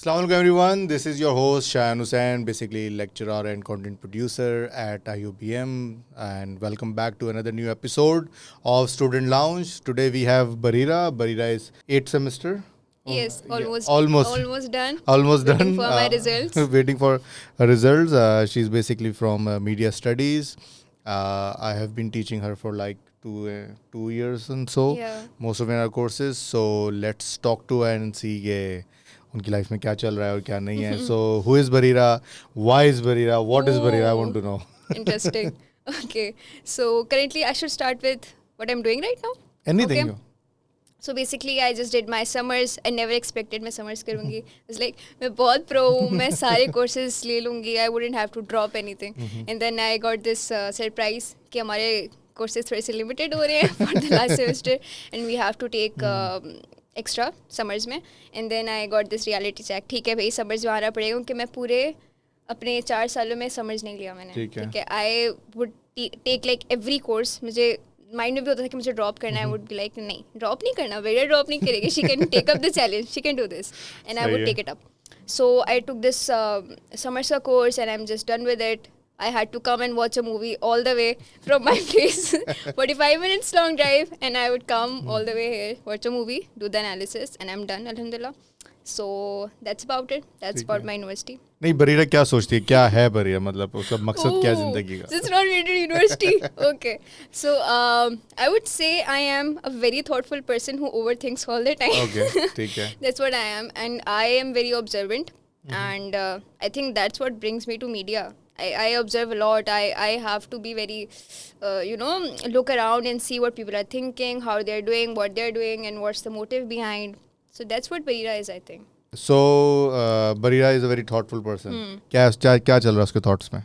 Assalamualaikum everyone. This is your host Shayan Hussain, basically lecturer and content producer at IUBM, and welcome back to another new episode of Student Lounge. Today we have Barira. Barira is 8th semester. Yes, Yeah, almost almost, almost done. almost Waiting done. for my results. Waiting for her results. She's basically from media studies. I have been teaching her for like 2 years and so. Yeah. Most of our courses. So let's talk to her and see उनकी life में क्या चल रहा है और क्या नहीं है. So who is Barira? Why is Barira? What is Barira? I want to know. Interesting. Okay. So currently I should start with what I'm doing right now. Anything. Okay. So basically I just did my summers. I never expected मैं summers करूँगी. It's like मैं बहुत pro हूँ. मैं सारे courses ले लूँगी. I wouldn't have to drop anything. And then I got this surprise कि हमारे courses थोड़े से limited हो रहे हैं for the last semester and we have to take extra summers में. And then I got this reality check. ठीक है भाई, समर्स में आना पड़ेगा क्योंकि मैं पूरे अपने 4 सालों में समर्स नहीं लिया मैंने. ठीक है. I would take like every course. मुझे माइंड में भी होता था कि मुझे ड्रॉप करना है. आई वुड बी लाइक नहीं, ड्रॉप नहीं करना, वेरी ड्रॉप नहीं करेगी. She can take up the challenge, she can do this, and I would take it up. So I took this summers का course and I am just done with it. I had to come and watch a movie all the way from my place, 45 minutes long drive, and I would come all the way here, watch a movie, do the analysis, and I'm done, alhamdulillah. So that's about it. That's about my university. नहीं, बरीरा क्या सोचती है, क्या है बरीरा, मतलब उसका मकसद क्या है जिंदगी का? It's not related to university. Okay. So I would say I am a very thoughtful person who overthinks all the time. Okay, ठीक है. That's what I am, and I am very observant, and I think that's what brings me to media. I observe a lot. I have to be very, look around and see what people are thinking, how they're doing, what they're doing, and what's the motive behind. So that's what Barira is, I think. So Barira is a very thoughtful person. क्या क्या चल रहा है उसके thoughts में?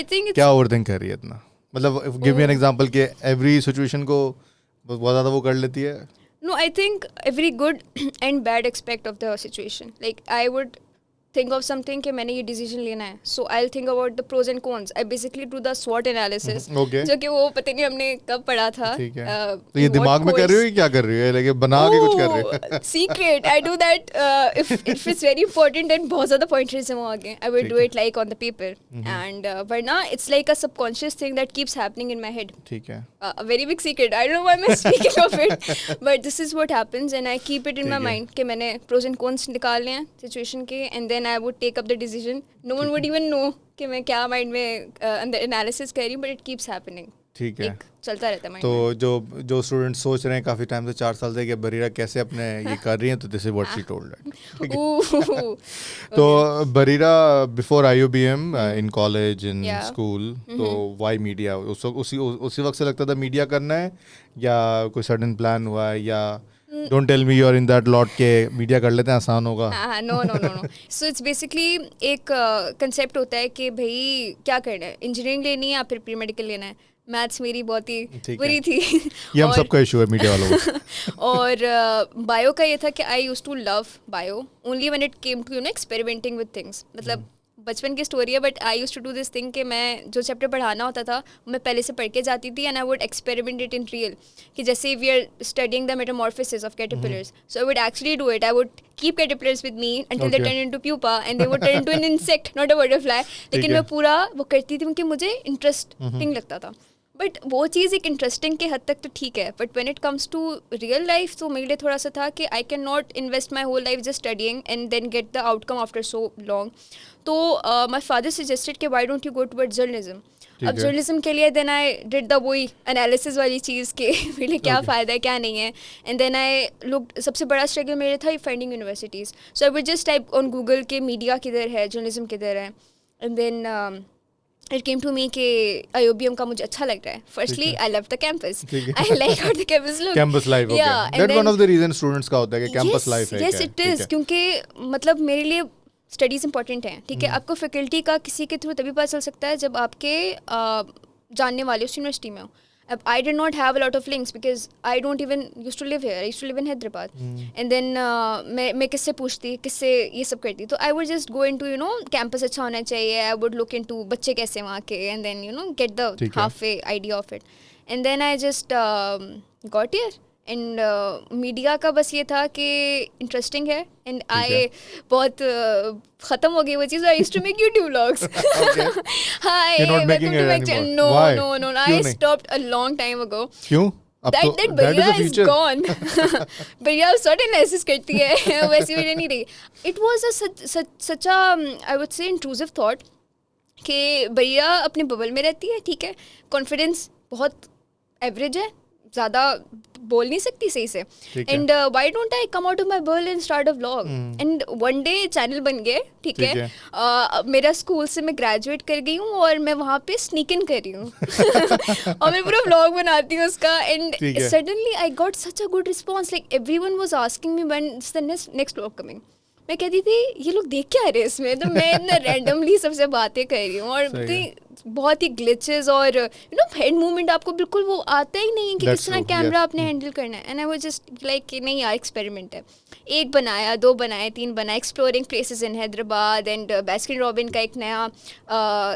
I think it's... क्या overthink कर रही है इतना? मतलब give me an example कि every situation को बहुत ज़्यादा वो कर लेती है. No, I think every good and bad aspect of the situation. Like I would think of something कि मैंने ये decision लेना है. So I'll think about the pros and cons. I basically do the SWOT analysis. Okay. जो कि वो पता नहीं हमने कब पढ़ा था. ठीक है. तो ये दिमाग में कर रही हो या क्या कर रही हो? लेकिन बना के कुछ कर रही हो? Secret. I do that if it's very important and बहुत ज़्यादा pointers हैं वो आगे. I will do it like on the paper. And वरना it's like a subconscious thing that keeps happening in my head. ठीक है. A very big secret. I don't know why I'm speaking of it, but this is what happens, and I keep it in my mind कि मैंने pros and cons निकालने हैं situation के, and then I would take up the decision. No one would even know कि मैं क्या mind में अंदर analysis कर रही हूँ, but it keeps happening. ठीक है. चलता रहता है mind तो में. जो स्टूडेंट सोच रहे हैं काफी टाइम से 4 साल से कि बरीरा कैसे अपने ये कर रही हैं, तो this is what she told. तो Barira before IUBM in college in school, तो व्हाई मीडिया? उसी वक्त से लगता था मीडिया करना है या कोई सडन प्लान हुआ है, या don't tell me you are in that lot के मीडिया कर लेते हैं आसान होगा? नो. सो इट्स बेसिकली एक कंसेप्ट होता है कि भाई क्या करना है, इंजीनियरिंग लेनी है या फिर प्री मेडिकल लेना है. मैथ्स मेरी बहुत ही बुरी थी. ये हम सबका इशू है मीडिया वालों को. और बायो का ये था कि I used to love bio only when it came to experimenting with things. मतलब बचपन की स्टोरी है, but I used to do this thing कि मैं जो चैप्टर पढ़ाना होता था मैं पहले से पढ़ के जाती थी, and I would experiment it in real. कि जैसे we are studying the metamorphosis of caterpillars, so I would actually do it. I would keep caterpillars with me until they turn into pupa and they would turn into an insect, not a butterfly. लेकिन मैं पूरा वो करती थी क्योंकि मुझे interesting लगता था. बट वो चीज़ एक इंटरेस्टिंग के हद तक तो ठीक है, but when it comes to real life तो मेरे लिए थोड़ा सा था कि I can not invest my whole life just studying and then get the outcome after so long. तो माई फादर सजेस्टेड कि why don't you go towards journalism. अब जर्नलिज्म के लिए देन आई डिड द वही analysis वाली चीज़ के मेरे लिए क्या फ़ायदा है क्या नहीं है. एंड देन आई लुक, सबसे बड़ा स्ट्रगल मेरे था finding universities. So I would just type on Google के मीडिया किधर है, जर्नलिज्म किधर है, and then it came to me कि IUBM का मुझे अच्छा लग रहा है. Firstly, I love the campus. I like how the campus looks. Campus life, okay. Yeah, That's one of the reasons students का होता है कि campus life है. Yes, it is. क्योंकि मतलब मेरे लिए स्टडीज़ इंपॉर्टेंट हैं. ठीक है, आपको फैकल्टी का किसी के थ्रू तभी पता चल सकता है जब आपके जानने वाले उस यूनिवर्सिटी में हो. I did not have a lot of links because I don't even used to live here. I used to live in Hyderabad. And then मैं किससे पूछती, किससे ये सब करती. तो I would just go into campus अच्छा होना चाहिए. I would look into बच्चे कैसे वहाँ के, and then get the halfway idea of it. And then I just got here. And media का बस ये था कि इंटरेस्टिंग है एंड ठीक आई है। बहुत ख़त्म हो गई वो चीज़. I used to make YouTube vlogs. Hi You're not making welcome to it my channel. anymore. No Why? No no क्यों आई नहीं? Stopped a long time ago. क्यों? अब तो that that is Bariya the is future. gone. Bariya sort analysis करती है वैसी video नहीं रही. It was a such a I would say intrusive thought कि बरिया अपने बबल में रहती है, ठीक है, कॉन्फिडेंस बहुत एवरेज है, ज़्यादा बोल नहीं सकती सही से. ठीक है। And why don't I come out of my bubble and start a vlog. And one day channel बन गए, ठीक है. मेरा स्कूल से मैं ग्रेजुएट कर गई हूँ और मैं वहाँ पे स्नीक इन कर रही हूँ और मैं पूरा व्लॉग बनाती हूँ उसका. एंड ठीक है। Suddenly I got such a good response. Like everyone was asking me when is the next vlog coming. मैं कहती थी ये लोग देख क्या रहे हैं इसमें, तो मैं इतना रैंडमली सबसे बातें कर रही हूँ और बहुत ही ग्लिचेस और हेड मूवमेंट आपको बिल्कुल वो आता ही नहीं है कि किस तरह कैमरा आपने हैंडल करना है. And I was just like कि नहीं यार एक्सपेरिमेंट है. एक बनाया, 2 बनाए, 3 बनाए, exploring places in Hyderabad. And Baskin Robbins का एक नया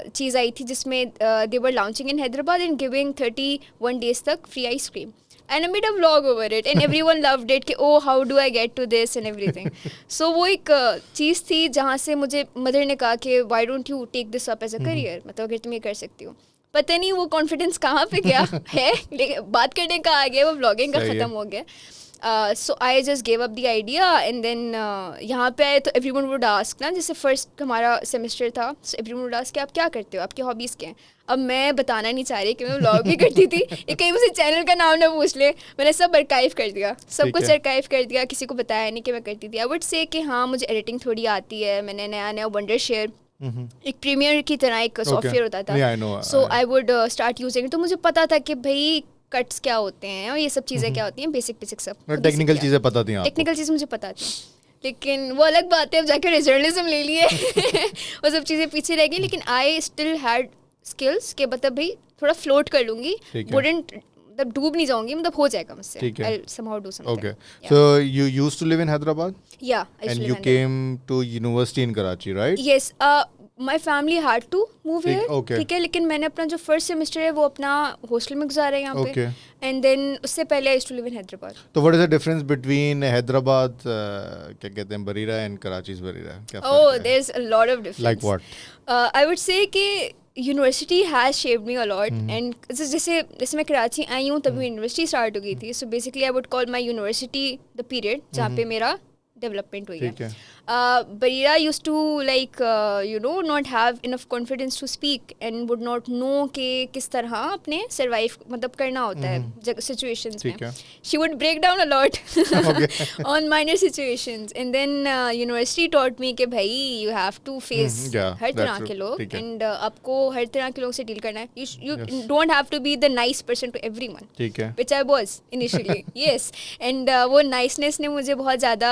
चीज़ आई थी जिसमें they were launching in Hyderabad and giving 31 days तक free ice cream. And I made a vlog over it and everyone loved it कि oh how do I get to this and everything. So वो एक चीज़ थी जहाँ से मुझे मदर ने कहा कि why don't you take this up as a career, मतलब अगर तुम ये कर सकती हो. पता नहीं वो कॉन्फिडेंस कहाँ पे गया है, लेकिन बात करने का आ गया, वो व्लॉगिंग का ख़त्म हो गया. So I just gave up the idea and then यहाँ पे आए तो everyone would ask ना, जैसे फर्स्ट हमारा सेमेस्टर था, so everyone would ask कि आप क्या करते हो, आपकी हॉबीज़ क्या हैं. अब मैं बताना नहीं चाह रही कि मैं व्लॉग भी करती थी. ये कहीं मुझे चैनल का नाम ना पूछ ले. मैंने सब अर्काइव कर दिया, सब कुछ अर्काइव कर दिया, किसी को बताया नहीं कि मैं करती थी. आई वुड से कि हाँ मुझे एडिटिंग थोड़ी आती है. मैंने नया नया वंडर शेयर एक प्रीमियर की तरह एक सॉफ्टवेयर होता था, सो आई वुड स्टार्ट यूजिंग. तो मुझे पता था कि भाई कट्स क्या होते हैं और ये सब चीज़ें क्या होती हैं, बेसिक सब टेक्निकल चीज़ें पता थी आपको. टेक्निकल चीज़ मुझे पता थी, लेकिन वो अलग बात है. अब जाकर जर्नलिज्म ले लिए वो सब चीज़ें पीछे रह गई. लेकिन आई स्टिल हैड स्किल्स के मतलब भाई थोड़ा फ्लोट कर लूँगी, वुडंट मतलब डूब नहीं जाऊंगी, मतलब हो जाएगा मुझसे. I'll somehow do something. Okay. Yeah. So you used to live in Hyderabad? Yeah, I used to and live you in came to university in Karachi, right? Yes. My family had to move here. Okay. ठीक है, लेकिन मैंने अपना जो first semester है वो अपना hostel में गुजारा है यहाँ पे. एंड देन उससे पहले I used to live in Hyderabad. तो what is the difference between Hyderabad क्या कहते हैं बरीरा एंड कराची's Barira? Oh, there's a lot of difference. Like what? I would say कि university has shaped me a lot. And जैसे मैं कराची आई हूँ तभी यूनिवर्सिटी स्टार्ट हो गई थी. So basically I would call my university the period जहाँ पे मेरा डेवलपमेंट हुई है. Barira used to like not have enough confidence to speak and would not know कि किस तरह अपने survive मतलब करना होता है situations में. She would break down a lot on minor situations and then university taught me कि भाई you have to face हर तरह के लोग and आपको हर तरह के लोग से deal करना है. You don't have to be the nice person to everyone, which I was initially. Yes, and वो niceness ने मुझे बहुत ज़्यादा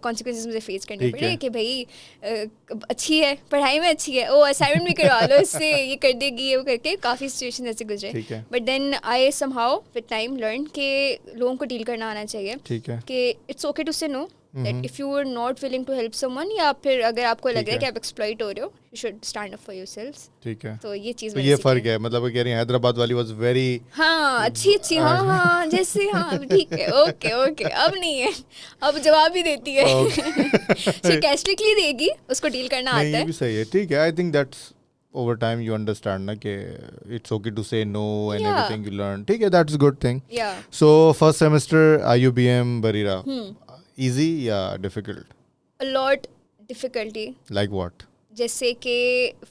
consequences मुझे फेस करने पड़े कि भाई अच्छी है, पढ़ाई में अच्छी है, ओ असाइनमेंट भी करवा लो इससे, ये कर देगी, ये वो करके काफ़ी सिचुएशन ऐसे गुजरे. But then I somehow with time learn कि लोगों को डील करना आना चाहिए, कि it's okay to say no that if you are not willing to help someone, या फिर अगर आपको लग रहा है कि आप एक्सप्लॉइट हो रहे हो, you should stand up for yourself. ठीक है. तो ये चीज़, तो ये फर्क है, मतलब कह रही हैं हैदराबाद वाली वाज वेरी अच्छी हाँ जैसे ठीक है, ओके अब नहीं है, अब जवाब भी देती है sarcastically देगी, उसको डील करना आता है. ये भी सही है, ठीक है. I think that's over time you understand na ke it's okay to say no and everything you learn. ठीक है, that's a good thing. Yeah. So first semester IUBM Barira, easy या difficult? A lot difficulty. Like what? जैसे कि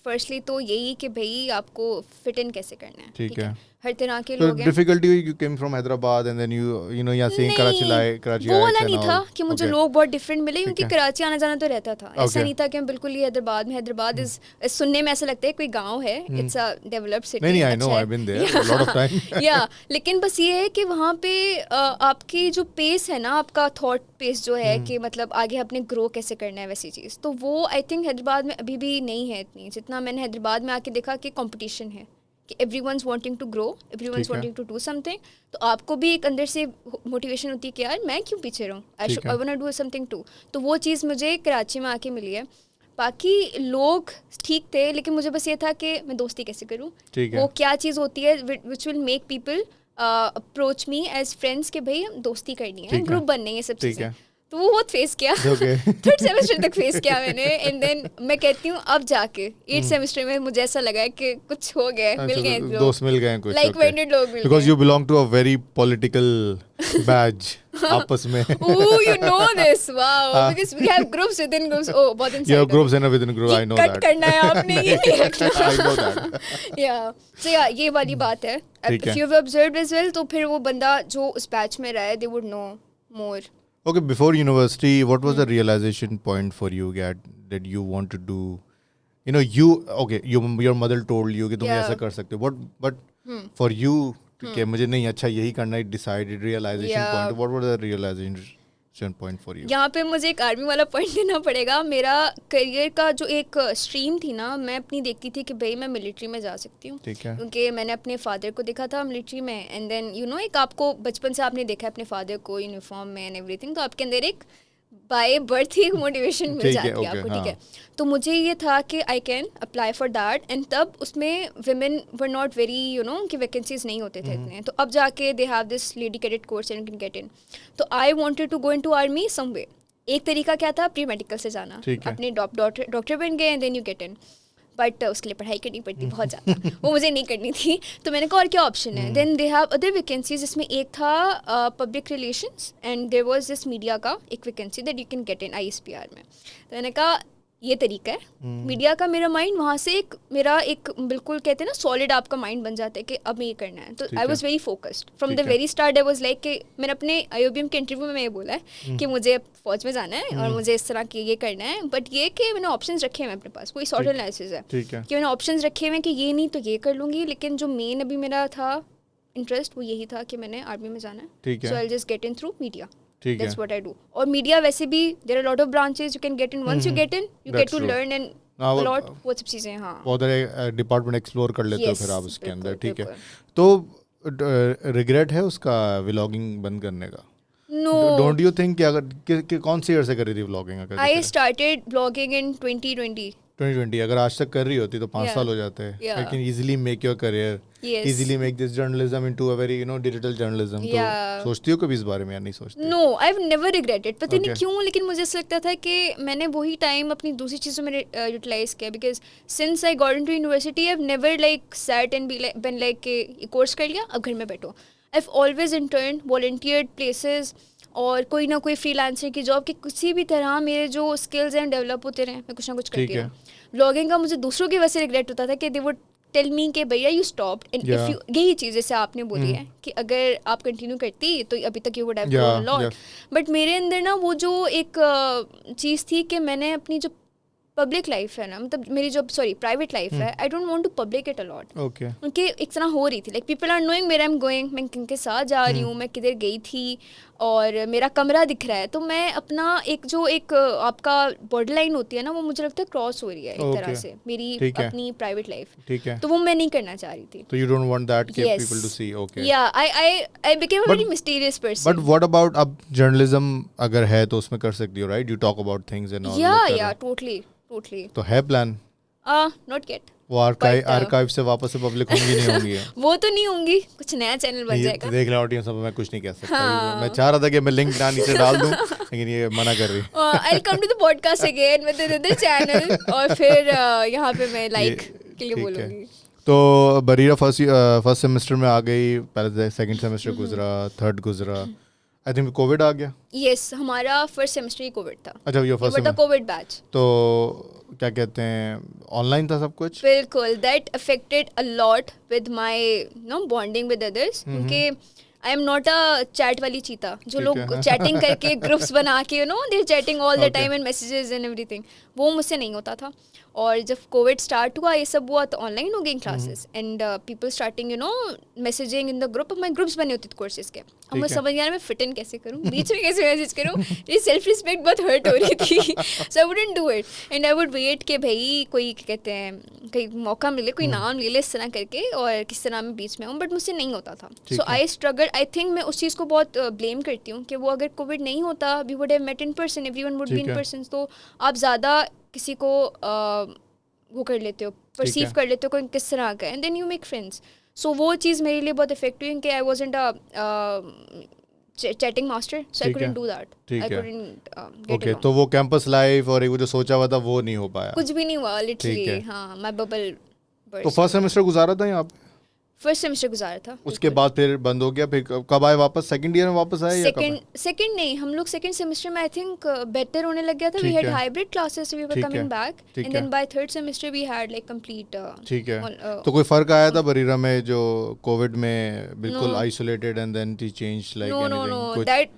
firstly तो यही कि भाई आपको फिट इन कैसे करना है. ठीक है. हर तरह के लोग हैं. Difficulty you came from Hyderabad and then you know यहाँ से कराची वो वाला नहीं था कि मुझे लोग बहुत डिफरेंट मिले, क्योंकि कराची आना जाना तो रहता था. ऐसा नहीं था कि हम बिल्कुल ही हैदराबाद इज सुनने में ऐसा लगता है कोई गांव है, इट्स अ डेवलप्ड सिटी. नहीं I know, I been there a lot of time. या लेकिन बस ये है कि वहाँ पे आपकी जो पेस है ना, आपका थॉट पेस जो है कि मतलब आगे आपने ग्रो कैसे करना है, वैसी चीज़ तो वो आई थिंक हैदराबाद में अभी भी नहीं है इतनी, जितना मैंने हैदराबाद में आके देखा कि कंपटीशन है, कि everyone's wanting to grow, everyone's wanting to do something. तो आपको भी एक अंदर से मोटिवेशन होती है कि यार मैं क्यों पीछे रहूँ, I want to do something too. तो वो चीज़ मुझे कराची में आके मिली है. बाकी लोग ठीक थे, लेकिन मुझे बस ये था कि मैं दोस्ती कैसे करूँ, वो क्या चीज़ होती है which will make people approach me as friends के भाई दोस्ती करनी है, ग्रुप बनने है, सब चीज़ें। तो वो बहुत फेस किया, थर्ड सेमेस्टर तक फेस किया मैंने। एंड देन मैं कहती हूँ अब जाके 8th सेमेस्टर में मुझे ऐसा लगा है कि कुछ हो गया है, मिल गए लोग, दोस्त मिल गए कुछ, लाइक माइंडेड लोग मिल गए, because you belong to a very political batch आपस में। Ooh, you know this, wow, because we have groups within groups. Oh, बहुत inside. You have groups within group, I know that. Cut करना है आपने, ये नहीं रखना। I know that. Yeah, so yeah, ये वाली बात है। If you have observed as well, तो फिर वो बंदा जो उस बैच में रहा है, they would know more. Okay, before university, what was the realization point for you that you want to do? You know, your mother told you कि तुम ऐसा कर सकते हो. But for you, कि मुझे नहीं अच्छा यही करना है, decided realization point. What was the realization point for you? यहाँ पे मुझे एक आर्मी वाला पॉइंट देना पड़ेगा। मेरा करियर का जो एक स्ट्रीम थी ना, मैं अपनी देखती थी कि भाई मैं मिलिट्री में जा सकती हूँ, क्योंकि मैंने अपने फादर को देखा था मिलिट्री में। एंड देन यू नो, एक आपको बचपन से आपने देखा है अपने फादर को यूनिफॉर्म में एंड एवरीथिंग, तो आपके अंदर एक बाय बर्थ ही मोटिवेशन मिल जाती है आपको, ठीक है। तो मुझे ये था कि I can apply for that, and तब उसमें women were not very, you know, कि वैकेंसीज नहीं होते थे इतने। तो अब जाके they have this lady cadet course and you can get in. तो I wanted to go into army some way. एक तरीका क्या था, प्री मेडिकल से जाना, अपने डॉक्टर बन गए and then you get in, but उसके लिए पढ़ाई करनी पड़ती बहुत ज़्यादा, वो मुझे नहीं करनी थी। तो मैंने कहा और क्या ऑप्शन है, then they have other vacancies, जिसमें एक था public relations and there was this media का एक vacancy that you can get in ISPR में। तो मैंने कहा ये तरीका है मीडिया का। मेरा माइंड वहाँ से मेरा एक बिल्कुल कहते हैं ना सॉलिड आपका माइंड बन जाता है कि अब ये करना है। तो I was very focused from the very start. I was like कि मैंने अपने IOBM के इंटरव्यू में ये बोला है कि मुझे फौज में जाना है और मुझे इस तरह की ये करना है, बट ये कि मैंने ऑप्शंस रखे हुए अपने पास, कोई सॉर्ट एनालिसिस है कि मैंने ऑप्शंस रखे हुए कि ये नहीं तो ये कर लूँगी, लेकिन जो मेन अभी मेरा था इंटरेस्ट वो यही था कि मैंने आर्मी में जाना है। So I just get in through media, that's what I do. और मीडिया वैसे भी there are a lot of branches you can get in. Once you get in, you get to learn and a lot वो सब चीज़ें। हाँ, वो उधर department explore कर लेते हो फिर आप उसके अंदर, ठीक है। तो रिग्रेट है उसका व्लॉगिंग बंद करने का? No. Don't you think कि अगर कौन से ईयर से कर रही थी vlogging? I started vlogging in 2020. अगर आज तक कर रही होती तो 5 साल हो जाते हैं। You can easily make your career, easily make this journalism into a very, you know, digital journalism. तो सोचती हो कभी इस बारे में या नहीं सोचती? No, I've never regretted. पता नहीं क्यों, लेकिन मुझे ऐसा लगता था कि मैंने वही टाइम अपनी दूसरी चीज़ों में यूटिलाइज किया, because since I got into university I've never like sat and been like कि कोर्स कर लिया अब घर में बैठो। I've always interned, volunteered places, और कोई ना कोई फ्रीलांसर की जॉब कि किसी भी तरह मेरे जो स्किल्स हैं डेवलप होते रहे, मैं कुछ ना कुछ करती रहूँ। व्लॉगिंग का मुझे दूसरों की वजह से रिग्रेट होता था कि दे वुड टेल मी कि भैया you stopped, and if you, यही चीज़ जैसे आपने बोली है कि अगर आप कंटिन्यू करती तो अभी तक you would have grown a lot. But मेरे अंदर ना वो जो एक चीज़ थी कि मैंने अपनी जो पब्लिक लाइफ है ना, मतलब मेरी जो प्राइवेट लाइफ है, I don't want to public it a lot. क्योंकि एक तरह हो रही थी like people are knowing where I am going, मैं किनके साथ जा रही हूँ, मैं किधर गई थी, और मेरा कमरा दिख रहा है। तो मैं अपना एक आपका बॉर्डर लाइन होती है ना, वो मुझे लगता है क्रॉस हो रही है एक तरह से मेरी अपनी प्राइवेट लाइफ, ठीक है। तो वो मैं नहीं करना चाह रही थी। तो यू डोंट वांट दैट कि पीपल टू सी, ओके। या I became a very mysterious person. But what about अब जर्नलिज्म अगर है तो उसमें कर सकती हो, right? You talk about things and all. या टोटली। तो है प्लान? Not yet. वो आर्काइव से वापस से पब्लिक होंगी नहीं होंगी? वो तो नहीं होंगी, कुछ नया चैनल बन जाएगा। देख लो ऑडियंस, अब मैं कुछ नहीं कह सकता। मैं चाह रहा था कि मैं लिंक नीचे डाल दूं, लेकिन ये मना कर रही। I come to the podcast again with another channel, और फिर यहाँ पे मैं लाइक के लिए बोलूँगी। तो बरीरा फर्स्ट सेमेस्टर में आ गई, पहले सेकंड सेमेस्टर गुजरा, थर्ड गुजरा, आई थिंक कोविड आ गया। यस, हमारा फर्स्ट सेमेस्टर ही कोविड था। अच्छा, ये फर्स्ट सेमेस्टर कोविड बैच। तो क्या कहते हैं, ऑनलाइन था सब कुछ? बिल्कुल, that affected a lot with my bonding with others, क्योंकि I am not a chat वाली चीता जो लोग चैटिंग करके ग्रुप्स बना के they are chatting all the time and messages and everything, वो मुझसे नहीं होता था। और जब कोविड स्टार्ट हुआ, ये सब हुआ, तो ऑनलाइन हो गई classes and people starting messaging in the group. हमारे ग्रुप्स बने होते थे कोर्सेज के। अब मैं समझ नहीं आ रहा मैं फिट इन कैसे करूँ, बीच में कैसे मैसेज करूँ, ये सेल्फ रिस्पेक्ट बहुत हर्ट हो रही थी। So I wouldn't do it and I would wait कि भाई कोई कहते हैं कहीं मौका मिले, कोई नाम ले ले इस तरह करके, और किस तरह मैं बीच में हूँ, बट मुझसे नहीं होता था। सो आई स्ट्रगल। आई थिंक मैं उस चीज़ को बहुत ब्लेम करती हूँ कि वो अगर कोविड नहीं होता, we would have met in person, everyone would be in person. तो आप ज़्यादा किसी को वो कर लेते हो, परसीव कर लेते हो कोई किस तरह का, and then you make friends. So वो चीज़ मेरे लिए बहुत इफेक्ट हुई कि I wasn't a chatting master, so I couldn't do that, I couldn't get okay, तो वो कैंपस लाइफ और वो जो सोचा हुआ था वो नहीं हो पाया, कुछ भी नहीं हुआ लिटरली। हाँ, माय बबल तो फर्स्ट सेमेस्टर गुजारा था यहाँ पे, फर्स्ट सेमेस्टर गुजारा था, उसके बाद फिर बंद हो गया, फिर कब आए वापस, सेकंड ईयर में वापस आए या कब आए? सेकंड नहीं, हम लोग सेकंड सेमेस्टर में आई थिंक बेटर होने लग गया था, we had hybrid classes, we were coming back, and then by third semester we had like complete. ठीक है, तो कोई फर्क आया था बरीरा में जो कोविड में बिल्कुल isolated and then T change like anything? No, that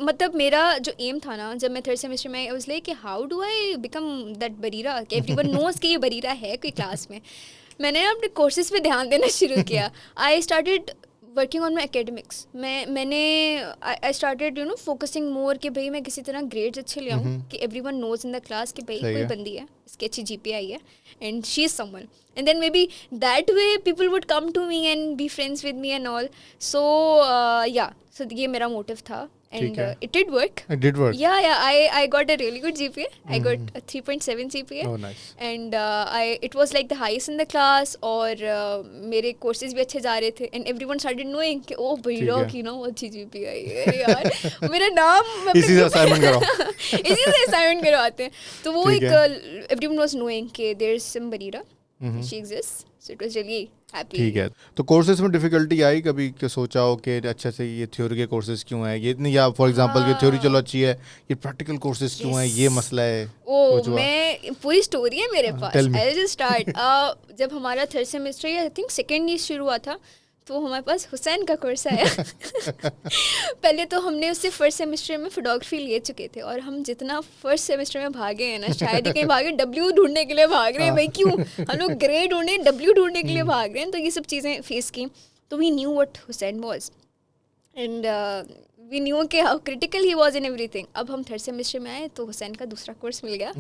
मतलब मेरा जो एम था ना जब मैं थर्ड सेमेस्टर में I was like how do I become that Bareera, everyone knows कि ये बरीरा है कोई क्लास में। मैंने अपने कोर्सेज पे ध्यान देना शुरू किया, I started working on my academics, मैंने I started you know focusing more कि भाई मैं किसी तरह ग्रेड्स अच्छे ले आऊँ कि everyone knows in the class कि भाई कोई बंदी है इसकी अच्छी GPA आई है and she is someone, and then maybe that way people would come to me and be friends with me and all. So yeah, so ये मेरा मोटिव था and it did work. It did work. Yeah, I got a really good GPA. I got a 3.7 GPA. Oh, nice. And it was like the highest in the class, और मेरे courses भी अच्छे जा रहे थे, and everyone started knowing कि oh भैया की ना वो अच्छी GPA आई है, अरे यार मेरा नाम इसी से assignment करो इसी से assignment करवाते हैं, तो वो एक everyone was knowing कि there is some Barira, she exists, so it was really happy. ठीक है, तो कोर्सेज में डिफिकल्टी आई कभी कि सोचा हो कि अच्छे से ये थ्योरी के कोर्सेज क्यों है, ये इतनी, या फॉर एग्जांपल ये थ्योरी चलो अच्छी है, ये प्रैक्टिकल कोर्सेज क्यों है, ये मसला है? मैं पूरी स्टोरी है मेरे पास, आई जस्ट स्टार्ट। जब हमारा थर्ड सेमेस्टर या आई थिंक सेकेंड ईयर शुरू हुआ था तो हमारे पास हुसैन का कोर्स आया पहले तो हमने उससे फर्स्ट सेमेस्टर में फोटोग्राफी ले चुके थे, और हम जितना फर्स्ट सेमेस्टर में भागे हैं ना, शायद ही कहीं भागे, W ढूंढने के लिए भाग रहे हैं भाई, क्यों हम लोग ग्रेड ढूंढे, W ढूंढने के लिए भाग रहे हैं, तो ये सब चीज़ें फेस की, तो we knew what Hussain was and we knew कि how critical he was in everything. अब हम थर्ड सेमेस्टर में आए तो हुसैन का दूसरा कोर्स मिल गया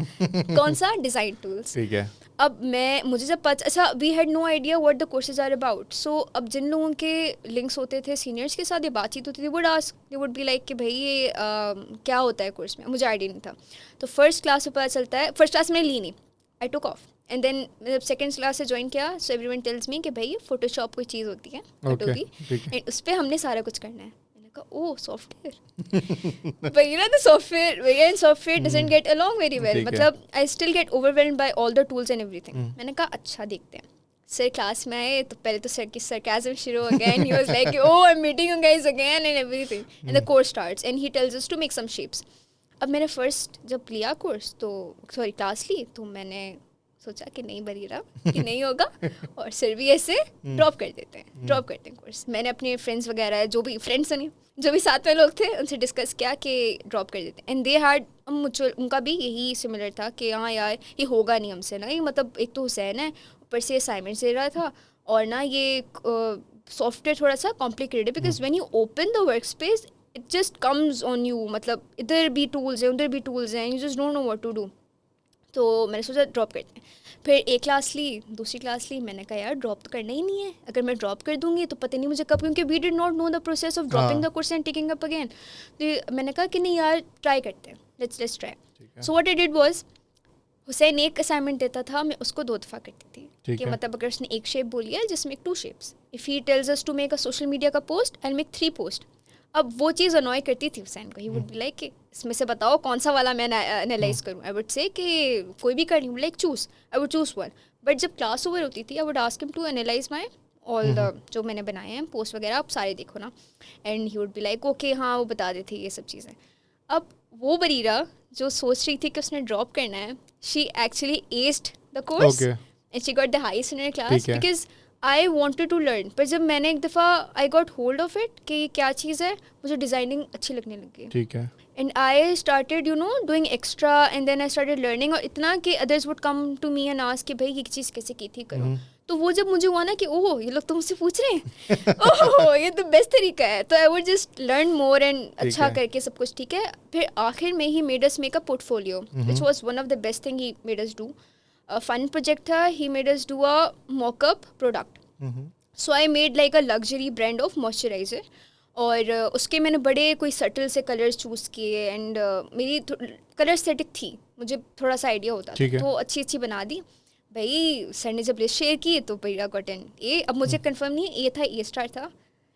कौन सा, डिज़ाइन टूल्स। ठीक है, अब मुझे जब पता, अच्छा we had no idea what the courses are about, so अब जिन लोगों के लिंक्स होते थे सीनियर्स के साथ, ये बातचीत होती थी, दे वुड बी लाइक कि भाई ये क्या होता है कोर्स में, मुझे आइडिया नहीं था। तो फर्स्ट क्लास में पता चलता है, फर्स्ट क्लास में ली नहीं, आई टुक ऑफ, एंड देन जब सेकंड क्लास से ज्वाइन किया, सो एवरीवन टेल्स मी कि भाई ये फोटोशॉप कोई चीज़ होती है, एंड उस पर हमने सारा कुछ करना है। Oh, software. But you know the software doesn't get along very well. मतलब I still get overwhelmed by all the tools and everything. मैंने कहा अच्छा देखते हैं। सर क्लास में आए तो पहले तो सर की sarcasm शुरू हो गया, and he was like, oh I'm meeting you guys again and everything. And the course starts and he tells us to make some shapes. अब मैंने फर्स्ट जब लिया कोर्स तो क्लास ली तो मैंने सोचा कि नहीं बरीरा कि नहीं होगा, और सर भी ऐसे ड्रॉप करते हैं कोर्स। मैंने अपने फ्रेंड्स वगैरह जो भी फ्रेंड्स सुनी, जो भी साथ में लोग थे, उनसे डिस्कस किया कि ड्रॉप कर देते हैं, एंड दे हैड, मुझे उनका भी यही सिमिलर था कि हाँ यार ये होगा नहीं हमसे ना, ये मतलब एक तो हुसैन है, ऊपर से असाइनमेंट्स दे रहा था, और ना ये सॉफ्टवेयर थोड़ा सा कॉम्प्लिकेटेड है, because when you open the work space it just comes on you, मतलब इधर भी टूल्स हैं उधर भी टूल्स हैं, you just don't know what to do. तो मैंने सोचा ड्रॉप करते हैं, फिर एक क्लास ली, दूसरी क्लास ली, मैंने कहा यार ड्रॉप तो करना ही नहीं है, अगर मैं ड्रॉप कर दूंगी तो पता नहीं मुझे कब, क्योंकि we did not know the process of dropping the course and taking up again. तो मैंने कहा कि नहीं यार ट्राई करते हैं, let's try. So what I did was, Hussain एक असाइनमेंट देता था, मैं उसको 2 दफ़ा करती थी कि मतलब अगर उसने एक शेप बोली है जिसमें 2 shapes, if he tells us to make a social media का post I will make 3 post. अब वो चीज़ अनॉय करती थी हुसैन को, ही वुड बी लाइक कि इसमें से बताओ कौन सा वाला मैं एनालाइज करूँ, आई वुड से कि कोई भी कर लूँ, like choose, I would choose one. But जब क्लास ओवर होती थी I would ask him to analyze my all the जो मैंने बनाए हैं पोस्ट वगैरह, आप सारे देखो ना, and he would be like okay हाँ वो बता देते ये सब चीज़ें। अब वो बरीरा जो सोच रही थी कि उसने ड्रॉप करना है, she actually aced the course and she got the highest in her class, because I wanted to learn. पर जब मैंने एक दफ़ा I got hold of it कि ये क्या चीज़ है, मुझे डिज़ाइनिंग अच्छी लगने लगी। ठीक है, and I started you know doing extra, and then I started learning, और इतना कि others would come to me and ask कि भाई ये चीज़ कैसे की थी, करो। तो वो जब मुझे हुआ ना कि ओह ये लोग तो मुझसे पूछ रहे हैं ओह ये तो बेस्ट तरीका है, तो I would just learn more and अच्छा करके सब कुछ। ठीक है, फिर आखिर में he made us make a portfolio which was one of the best thing he made us do. Fun project था, he made us do a mockup product. So I made like a luxury brand of moisturiser, और उसके मैंने बड़े कोई subtle से colours choose किए, and मेरी colour aesthetic थी, मुझे थोड़ा सा आइडिया होता था, तो अच्छी बना दी। भाई सर ने जब लिस्ट शेयर की तो बरीरा गॉट इन ए. अब मुझे कंफर्म नहीं है ए था ए स्टार था,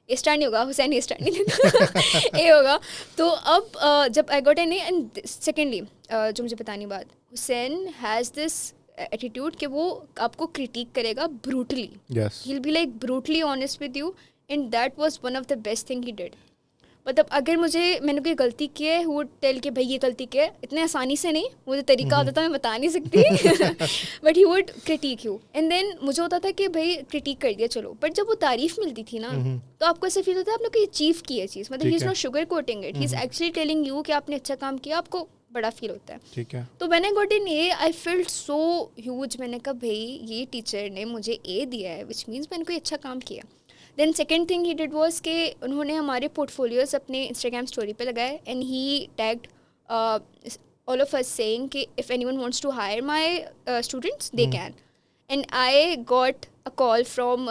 ए स्टार नहीं होगा, हुसैन ए स्टार नहीं था ए होगा. तो अब जब I got an A and secondly जो मुझे बतानी बात, हुसैन हैज़ दिस एटीट्यूड कि वो आपको क्रिटिक करेगा brutally. Yes. He will be like brutally honest with you and that was one of the best thing he did. मतलब अगर मैंने कोई गलती की है, वुड टेल कि भाई ये गलती की है, इतने आसानी से नहीं, मुझे तरीका होता था मैं बता नहीं सकती but he would critic you and then मुझे होता था कि भाई क्रिटिक कर दिया चलो, बट जब वो तारीफ मिलती थी ना तो आपको ऐसा फील होता है आपने कोई अचीव की है चीज़. मतलब he is not sugar coating it, he is actually telling you कि आपने अच्छा काम किया, आपको बड़ा फील होता है. ठीक है. तो मैंने got in A, I field so huge. मैंने कहा भाई ये टीचर ने मुझे ए दिया है विच मीन्स मैंने कोई अच्छा काम किया. Then second thing he did was कि उन्होंने हमारे पोर्टफोलियोज अपने इंस्टाग्राम स्टोरी पे लगाए and he tagged all of us saying कि if anyone wants to hire my students they can. And I got a call from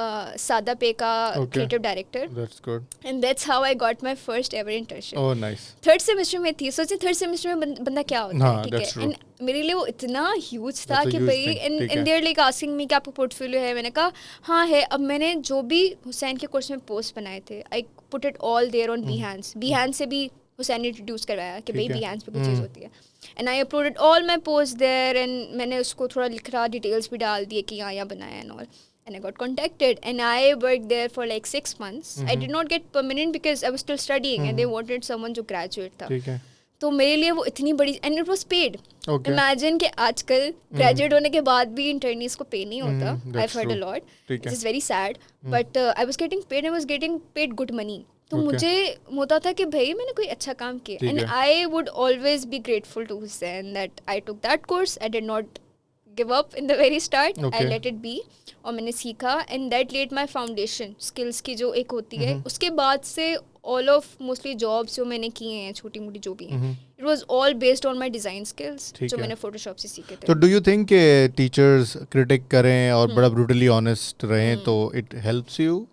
Sada Peka, creative director. That's good. And that's how I got my first ever internship. Oh, nice. Third semester में थी, सोचिए third semester में बंदा क्या होता है, ठीक है. एंड मेरे लिए वो इतना ह्यूज था कि भाई and there like asking me कि आपका पोर्टफोलियो है. मैंने कहा हाँ है. अब मैंने जो भी हुसैन के कोर्स में पोस्ट बनाए थे I put it all there on Behance से भी हुसैन ने इंट्रोड्यूस करवाया कि भाई Behance पे कुछ चीज़ होती है. And I uploaded all my post there and मैंने उसको थोड़ा लिख रहा, डिटेल्स भी डाल दिए कि यहाँ बनाया and all. And I got contacted and I worked there for like 6 months. I did not get permanent because I was still studying and they wanted someone जो graduate था. ठीक है. तो मेरे लिए वो इतनी बड़ी and it was paid. Okay. Imagine कि आजकल graduate होने के बाद भी internees को pay नहीं होता. I've heard a lot. This is very sad. But I was getting paid. I was getting paid good money. तो मुझे होता था कि भाई मैंने कोई अच्छा काम किया. And I would always be grateful to Hussain that I took that course. I did not give up in the very start. I let it be. और मैंने सीखा and that led my foundation skills की जो एक होती है. उसके बाद से ऑल ऑफ मोस्टली जॉब्स जो मैंने किए हैं छोटी मोटी जो भी हैं it was all based on my design skills जो मैंने फोटोशॉप से सीखे थे. तो डू यू थिंक कि टीचर्स क्रिटिक करें और बड़ा ब्रूटली ऑनेस्ट रहें तो इट हेल्प्स यू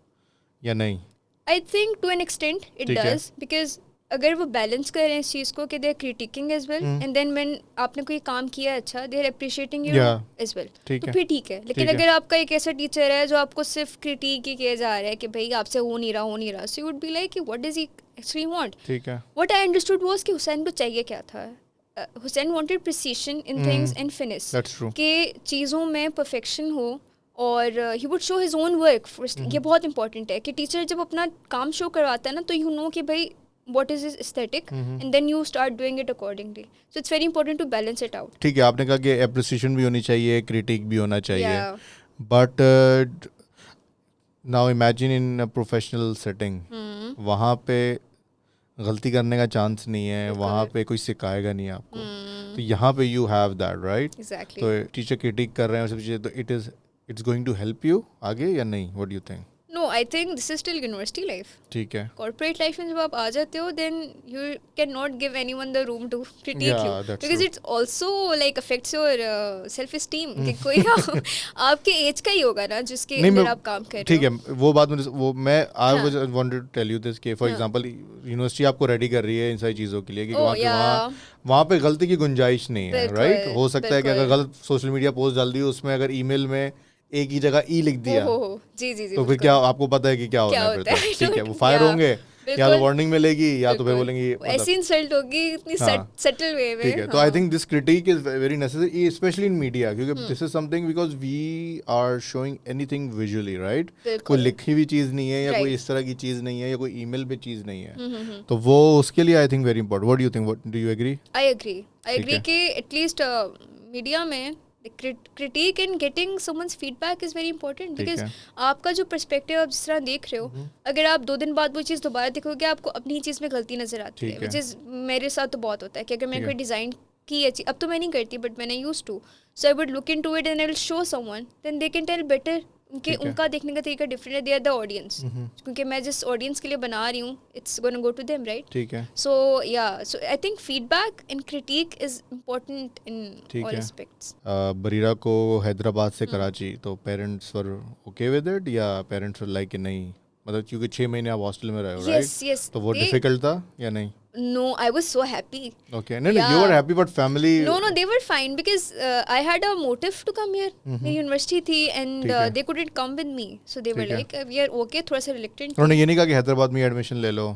या नहीं? I think to an extent it does because अगर वो बैलेंस कर रहे हैं इस चीज़ को कि they are critiquing as well and then when आपने कोई काम किया अच्छा they are appreciating you as well तो फिर ठीक है. लेकिन अगर आपका एक ऐसा टीचर है जो आपको सिर्फ क्रिटिक ही किया जा रहा है कि भाई आपसे हो नहीं रहा so you would be like what does he actually want. ठीक है. व्हाट आई अंडरस्टूड वाज कि हुसैन को चाहिए क्या था. Hussain wanted precision in things and finish कि चीज़ों में परफेक्शन हो और he would show his own work first. ये बहुत इंपॉर्टेंट है कि टीचर जब अपना काम शो करवाता है ना तो यू नो कि भाई what is his aesthetic and then you start doing it accordingly. So it's very important to balance it out. ठीक है. आपने कहा कि appreciation भी होनी चाहिए, critique भी होना चाहिए. But now imagine in a professional setting, वहाँ पे गलती करने का चांस नहीं है, वहाँ पे कोई सिखाएगा नहीं आपको. तो यहाँ पे you have that, right? Exactly. तो टीचर क्रिटिक कर रहे हैं और सब चीज़ें, तो it's going to help you आगे या नहीं? What do you think? No, I think this is still university life. ठीक है. Corporate life में जब आप आ जाते हो then you cannot give anyone the room to critique you because it's also like affects your self esteem कि कोई आपके एज का ही होगा ना जिसके अंदर आप काम कर रहे हो. ठीक है. वो बात मैं I was wanted to tell you this कि for example यूनिवर्सिटी आपको रेडी कर रही है इन सारी चीज़ों के लिए कि वहाँ पे गलती की गुंजाइश नहीं है. राइट. हो सकता है कि अगर गलत सोशल मीडिया पोस्ट डाल दी उसमें अगर ईमेल में एक ही जगह ई लिख दिया जी तो फिर क्या आपको पता है कि क्या होता है फिर. ठीक है. वो फायर होंगे या तो वार्निंग मिलेगी या तो फिर बोलेंगे ऐसी इंसल्ट होगी इतनी सटल वे में. ठीक है. तो I think this critic is very necessary specially in media क्योंकि this is something because we are showing anything visually. Right. कोई लिखी हुई चीज़ नहीं है या कोई इस तरह की चीज़ नहीं है या कोई ईमेल पे चीज़ नहीं है. तो वो उसके लिए I think very important. What do you think? Do you agree? I agree कि एटलीस्ट मीडिया में critique and getting someone's feedback is very important because आपका जो perspective आप जिस तरह देख रहे हो अगर आप 2 दिन बाद वो चीज़ दोबारा देखोगे आपको अपनी चीज़ में गलती नज़र आती है which is मेरे साथ तो बहुत होता है कि अगर मैंने कोई डिज़ाइन की है अब तो मैं नहीं करती बट मैंने used to so I would look into it and I will show someone then they can tell better उनके उनका देखने का तरीका डिफरेंट है. दे आर द ऑडियंस क्योंकि मैं जिस ऑडियंस के लिए बना रही हूँ it's gonna go to them right. ठीक है. So I think feedback and critic is important in all aspects. Bareera को हैदराबाद से कराची तो parents were okay with it या पेरेंट्स वर लाइक नहीं मतलब क्योंकि 6 महीने आप हॉस्टल में रहे हो राइट. यस तो वो डिफिकल्ट था या नहीं? No, I was so happy. Okay. No, you were happy, but family. No, they were fine because I had a motive to come here. मेरी यूनिवर्सिटी थी and they couldn't come with me, so they were like we are okay. थोड़ा सा reluctant. उन्होंने ये नहीं कहा कि हैदराबाद में एडमिशन ले लो,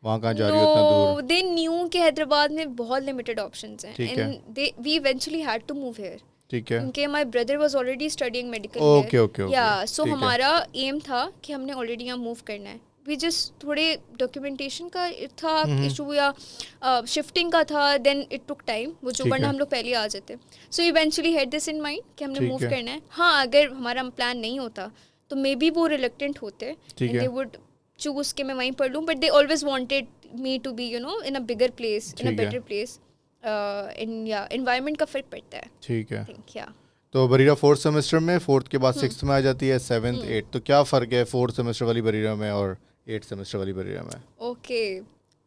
वहाँ कहाँ जा रही हो इतना दूर? No, they knew कि हैदराबाद में बहुत limited options हैं, and we eventually had to move here. ठीक है. क्योंकि my brother was already studying medical here. Okay. Yeah, so हमारा aim था कि हमने already यहाँ move करना है. We just थोड़े documentation का था issue या shifting का था, then it took time. वो जो वरना हम लोग पहले आ जाते. So eventually had this in mind कि हमने move करना है. हाँ, अगर हमारा plan नहीं होता तो maybe वो reluctant होते and they would choose कि मैं वहीं पढ़ लूँ, but they always wanted me to be in a bigger place, in a better place. environment का फर्क पड़ता है. ठीक है. Yeah. तो बरीरा 4th सेमेस्टर में, 4th के बाद 6th में आ जाती है, 7th 8th, तो क्या फ़र्क है 4th सेमेस्टर वाली बरीरा में और 8th सेमेस्टर वाली बरीरा में? ओके,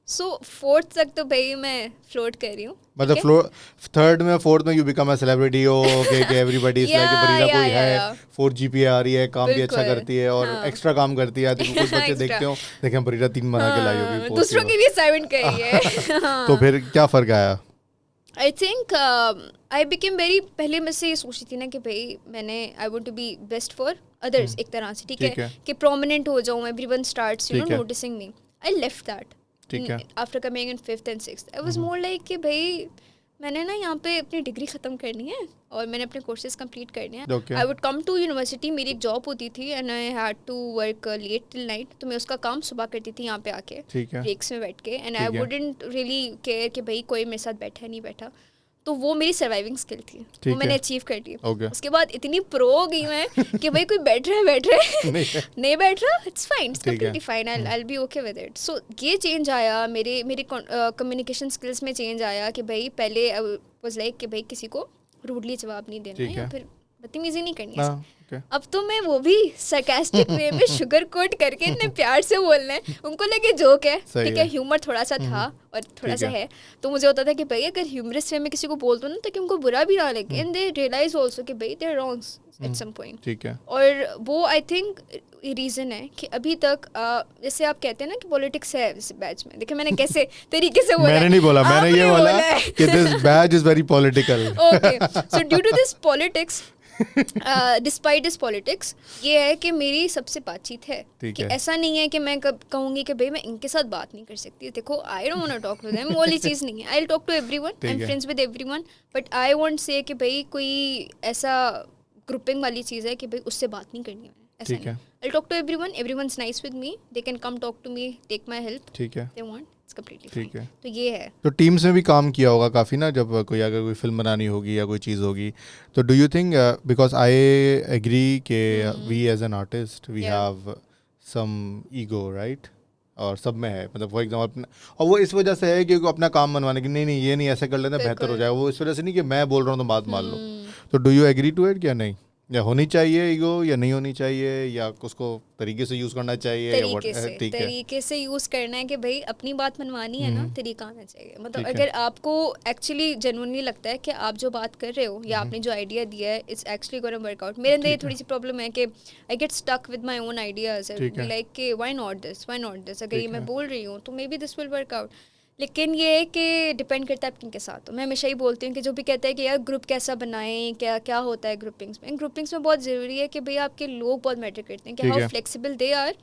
सो 4th तक तो भाई मैं फ्लोट कर रही हूँ. मतलब 3rd में 4th में यू बिकम अ सेलिब्रिटी हो कि एवरीबॉडी इज लाइक बरीरा कोई है, 4 GPA आ रही है, काम भी अच्छा करती है और एक्स्ट्रा काम करती है. तो कुछ बच्चे देखते हो, देखें बरीरा 3 बना के लाई होगी, दूसरों की भी असाइनमेंट कर रही है. तो फिर क्या फ़र्क आया? आई थिंक आई बिकेम वेरी, पहले मैं से ये सोचती थी ना कि भाई मैंने I want to be best for others एक तरह से, ठीक है, कि प्रोमिनेंट हो जाऊँ, everyone starts noticing me. I left that after coming in 5th and 6th. I was more like कि भाई मैंने ना यहाँ पे अपनी डिग्री ख़त्म करनी है और मैंने अपने कोर्सेज कंप्लीट करने हैं. I would come to university, मेरी एक जॉब होती थी and I had to work late till night, तो मैं उसका काम सुबह करती थी यहाँ पे आके ब्रेक्स में बैठ के, and I wouldn't really care कि भाई कोई मेरे साथ बैठा नहीं बैठा. तो वो मेरी सर्वाइविंग स्किल थी, वो मैंने अचीव कर ली. उसके बाद इतनी प्रो हो गई मैं कि भाई कोई बैठ रहा है नहीं बैठ रहा, it's fine, it's completely fine, I will be okay with it. So ये चेंज आया मेरे कम्युनिकेशन स्किल्स में, चेंज आया कि भाई पहले आई वाज लाइक कि भाई किसी को रूडली जवाब नहीं देना है या फिर बदतमीजी नहीं करनी है. अब तो मैं वो भी सरकास्टिक वे में शुगर कोट करके इतने प्यार से बोलना है, उनको लगे जोक है, ठीक है, ह्यूमर थोड़ा सा था और थोड़ा सा है, तो मुझे होता था कि भाई अगर ह्यूमरस वे में किसी को बोल दो ना ताकि उनको बुरा भी ना लगे, एंड दे रियलाइज ऑल्सो कि भाई they are wrong at some point. ठीक है. और वो आई थिंक रीज़न है कि अभी तक जैसे आप कहते हैं ना कि पॉलिटिक्स है इस बैच में, देखिए मैंने कैसे तरीके से बोला. मैंने नहीं बोला, मैंने ये बोला कि this batch is very political. Okay, so due to this politics, despite this politics, ये है कि मेरी सबसे बातचीत है कि ऐसा नहीं है कि मैं कब कहूँगी कि भाई मैं इनके साथ बात नहीं कर सकती. देखो, I don't want to talk to them, वो वाली चीज़ नहीं है. I will talk to everyone, I am friends with everyone, but I won't say कि भाई कोई ऐसा ग्रुपिंग वाली चीज़ है कि भाई उससे बात नहीं करनी है. ऐसा नहीं. I talk to everyone, everyone's nice with me, they can come talk to me, take my help, ठीक है, they want, it's completely fine. तो ये है. तो टीम्स में भी काम किया होगा काफ़ी ना, जब अगर कोई फिल्म बनानी होगी या कोई चीज़ होगी, तो do you think, because I agree कि we as an artist we have some ego, right? और सब में है, मतलब फॉर एग्जाम्पल, और वो इस वजह से है कि अपना काम मनवाने की, नहीं ये नहीं ऐसे कर लेते बेहतर हो जाए, वो इस वजह से नहीं कि मैं बोल रहा हूँ तो बात मान लो. तो do you agree to it या नहीं, या होनी चाहिए ईगो या नहीं होनी चाहिए, या उसको तरीके से यूज़ करना चाहिए? तरीके से यूज़ करना है कि भाई अपनी बात मनवानी है ना, तरीका आना चाहिए. मतलब अगर आपको एक्चुअली जेन्युइनली लगता है कि आप जो बात कर रहे हो या आपने जो आइडिया दिया है it's actually gonna work out. मेरे अंदर ये थोड़ी सी प्रॉब्लम है कि I get stuck with my own ideas, like कि व्हाई नॉट दिस, अगर ये मैं बोल रही हूँ तो may be this will work out. लेकिन ये है कि डिपेंड करता है किनके साथ. तो मैं हमेशा ही बोलती हूँ कि जो भी कहता है कि यार ग्रुप कैसा बनाएं, क्या होता है ग्रुपिंग्स में बहुत ज़रूरी है कि भाई आपके लोग बहुत मैटर करते हैं कि how flexible they are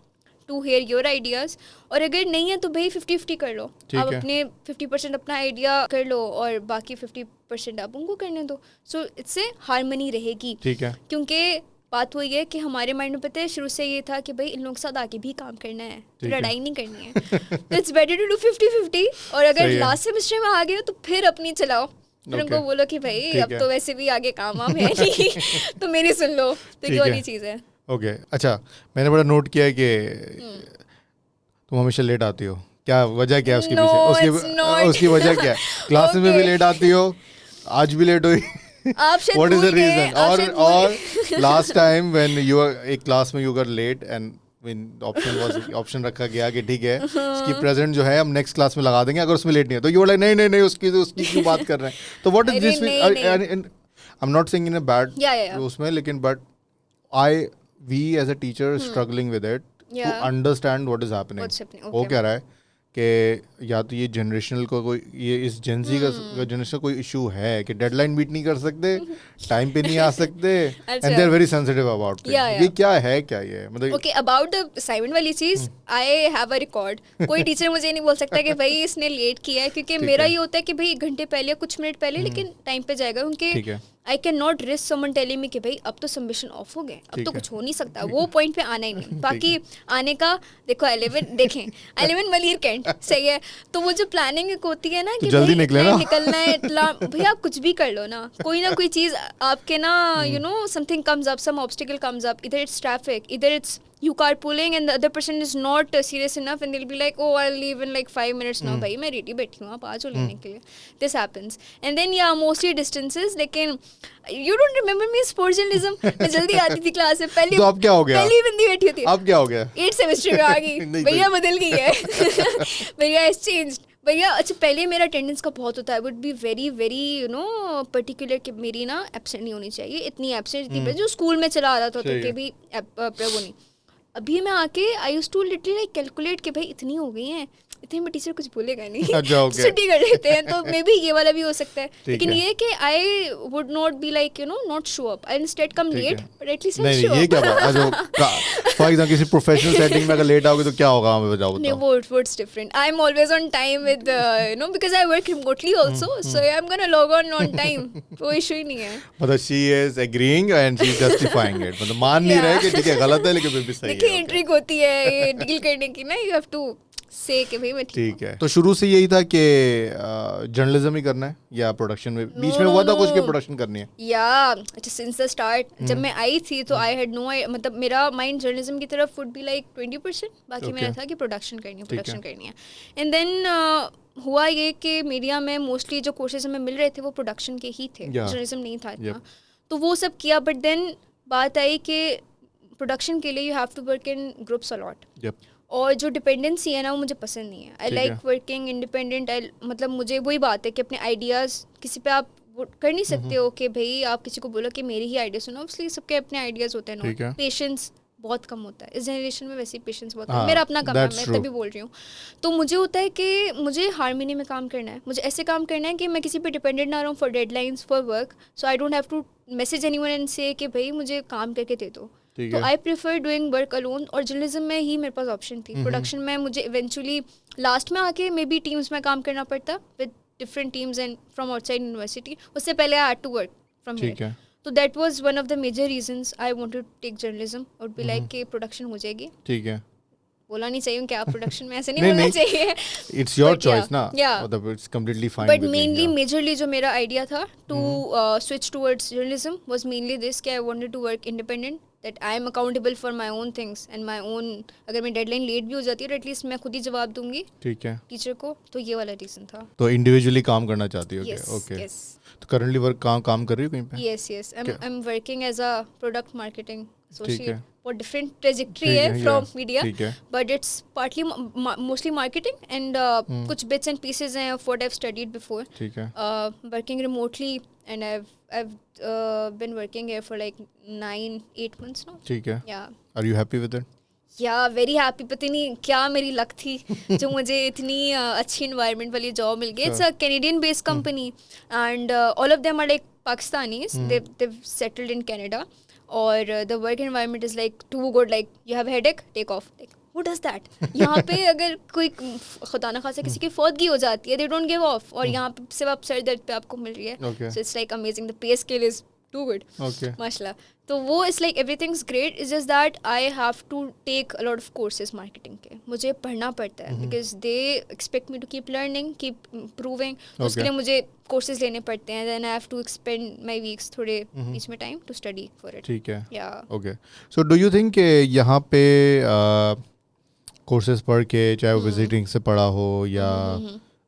to hear your ideas. और अगर नहीं है तो भाई 50-50 कर लो, आप अपने 50% अपना आइडिया कर लो और बाकी 50% आप उनको करने दो. सो इससे हारमनी रहेगी. क्योंकि बात वही है कि हमारे माइंड में पता है शुरू से ये था कि भाई इन लोगों के साथ आगे भी काम करना है, लड़ाई नहीं करनी है. तो इट्स बेटर टू डू 50-50. और अगर लास्ट सेमेस्टर में आ गए हो तो फिर अपनी चलाओ, फिर उनको बोलो कि भाई अब तो वैसे भी आगे काम है नहीं तो मेरी सुन लो. तो ये वाली चीज़ है. ओके, अच्छा, मैंने बड़ा नोट किया है कि तुम हमेशा लेट आती हो. क्या वजह क्या है उसके पीछे? उसकी वजह क्या है? क्लास में भी लेट आती हो, आज भी लेट हुई. What is the reason? Or last time when you were एक क्लास में you got late and when option रखा गया कि ठीक है इसकी प्रेजेंट जो है हम नेक्स्ट क्लास में लगा देंगे अगर उसमें लेट नहीं है, तो you were like नहीं उसकी क्यों बात कर रहे हैं? तो what is this? I'm not saying in a bad उसमें, लेकिन but we as a teacher struggling with it to understand what is happening. हो क्या रहा है कि या तो ये जनरेशनल को कोई ये इस जेंजी का जनरेशन कोई इशू है कि डेडलाइन मीट नहीं कर सकते, टाइम पे नहीं आ सकते, and they are very sensitive about things. ये क्या है, क्या ये मतलब? ओके, अबाउट द असाइनमेंट वाली चीज, आई हैव अ रिकॉर्ड। कोई टीचर मुझे नहीं बोल सकता कि भाई इसने लेट किया है, क्योंकि मेरा ये होता है कि भाई 1 घंटे पहले, कुछ मिनट पहले, लेकिन टाइम पे जाएगा। क्योंकि आई can not risk someone telling me कि भाई अब तो सबमिशन ऑफ हो गए, अब तो कुछ हो नहीं सकता। वो पॉइंट पे आना ही नहीं। बाकी आने का देखो 11 मलिर कैंट सही है। तो वो जो प्लानिंग होती है ना कि जल्दी निकलना है, भैया आप कुछ भी कर लो ना, कोई ना कोई चीज आपके ना you know something comes up, some obstacle comes up, इधर इट्स ट्रैफिक, इधर it's you carpooling and the other person is not serious enough and they'll be like, oh I'll leave in like 5 minutes now, भाई मैं ready बैठी हूँ, आप आ जाओ लेने के लिए. This happens and then yeah mostly distances. लेकिन you don't remember me sports journalism, मैं जल्दी आती थी क्लास में, पहली तो अब क्या हो गया, पहली बंदी बैठी होती है, अब क्या हो गया, 8th सेमेस्टर में आ गई भैया, बदल गई है भैया has changed भैया. अच्छा पहले मेरा अटेंडेंस का बहुत होता है, would be very very you no particular कि मेरी ना एब्सेंट नहीं होनी चाहिए, इतनी एब्सेंट इतनी जो स्कूल में चला आ रहा था तो कि भी वो नहीं. अभी मैं आके I used to literally like calculate कि भाई इतनी हो गई हैं, इतने में टीचर कुछ बोलेगा नहीं, छुट्टी कर लेते हैं. तो मे बी ये वाला भी हो सकता है. लेकिन ये कि I would not be like you know not show up, I instead come late but at least I show up. ये क्या बात है? फॉर एग्जांपल किसी प्रोफेशनल सेटिंग में अगर लेट आओगे तो क्या होगा, हमें बताओ. नहीं वो it's different. I am always on time with you know because I work remotely also, so I am gonna log on time, कोई इशू ही नहीं है. मतलब she is agreeing and she is justifying it, मतलब मान नहीं रहे कि ठीक है गलत है लेकिन फिर भी सही है. देखिए इंट्रिक होती है ये डील करने की ना, यू हैव टू से कि भाई मैं ठीक है. तो शुरू से यही था कि जर्नलिज्म ही करना है या प्रोडक्शन में बीच में हुआ था कुछ कि प्रोडक्शन करनी है? या अच्छा सिंस द स्टार्ट जब मैं आई थी तो आई हैड नो, मतलब मेरा माइंड जर्नलिज्म की तरफ वुड बी लाइक 20%, बाकी मेरा था कि प्रोडक्शन करनी है. एंड देन हुआ ये कि मीडिया में मोस्टली जो कोर्सेज हमें मिल रहे थे वो प्रोडक्शन के ही थे, जर्नलिज्म नहीं था इतना. तो वो सब किया, बट देन बात आई कि प्रोडक्शन के लिए you have to work in groups a lot. और जो डिपेंडेंसी है ना वो मुझे पसंद नहीं है. I like working independent. मतलब मुझे वही बात है कि अपने आइडियाज़ किसी पे आप कर नहीं सकते हो कि भाई आप किसी को बोलो कि मेरी ही आइडिया सुनो, इसलिए सबके अपने आइडियाज़ होते हैं. नो पेशेंस बहुत कम होता है इस जनरेशन में, वैसे ही पेशेंस बहुत कम. मेरा अपना काम है, मैं तभी बोल रही हूँ. तो मुझे होता है कि मुझे हार्मनी में काम करना है, मुझे ऐसे काम करना है कि मैं किसी पे डिपेंडेंट ना रहूँ for deadlines for work. So I don't have to message anyone and say कि भाई मुझे काम करके दे दो. तो I prefer doing work alone. और जर्नलिज्म में ही मेरे पास ऑप्शन थी. प्रोडक्शन में मुझे इवेंचुअली लास्ट में आके मे बी टीम्स में काम करना पड़ता with different teams and from outside university. उससे पहले I had to work from here. तो that was one of the major reasons I wanted to take journalism. और बी लाइक कि प्रोडक्शन हो जाएगी. ठीक है, बोलना नहीं चाहिए कि आप प्रोडक्शन में ऐसे नहीं बोलना चाहिए. इट्स योर चॉइस ना, मतलब it's completely fine. But mainly majorly जो मेरा आइडिया था to switch towards journalism was mainly this कि I wanted to work independent, that I am accountable for my own things and my own. अगर मेरी deadline late भी हो जाती है तो एटलीस्ट मैं खुद ही जवाब दूंगी. ठीक है, टीचर को. तो ये वाला रीजन था. तो इंडिविजुअली काम करना चाहती हो? ओके. तो करंटली वर्क काम कर रही हो कहीं पे? Yes I am working as a product marketing associate. और डिफरेंट ट्रेजेक्ट्री है from media, but it's partly mostly marketing and कुछ बिट्स एंड पीसेज हैं of what I have studied before. Working remotely and I've been working here for like 9-8 months now. ठीक है. Yeah. Are you happy with it? Yeah, very happy. पता नहीं क्या मेरी luck थी जो मुझे इतनी अच्छी environment वाली जॉब मिल गई. It's a Canadian based company and all of them are like Pakistanis. They've settled in Canada. और the work environment is like too good. Like you have a headache, take off. Like who does that? यहाँ पे अगर कोई खुदा ना खासा किसी की फौतगी हो जाती है, they don't give off. और यहाँ पे सिर्फ आप सर दर्द पे आपको मिल रही है. So it's like amazing. The pay scale is too good. माशाल्लाह. तो वो it's like everything's great. It's just that I have to take a lot of courses marketing के. मुझे पढ़ना पड़ता है because they expect me to keep learning, keep improving. तो उसके लिए मुझे courses लेने पड़ते हैं. Then I have to spend my weeks थोड़े बीच में time to study for it. ठीक है. Yeah. Okay. So do you think कि यहाँ पे कोर्सेज पढ़ के, चाहे वो विजिटिंग से पढ़ा हो या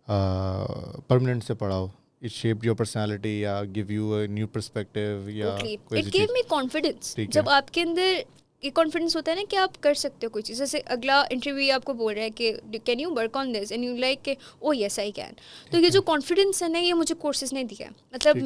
परमानेंट से पढ़ा हो, it shaped your personality या give you a new perspective या it gave me confidence. जब आपके अंदर ये कॉन्फिडेंस होता है ना कि आप कर सकते हो कोई चीज़. जैसे अगला इंटरव्यू आपको बोल रहा है कि can you work on this and you like के ओ यस आई कैन. तो ये जो कॉन्फिडेंस है ना ये मुझे कोर्सेज ने दिया. मतलब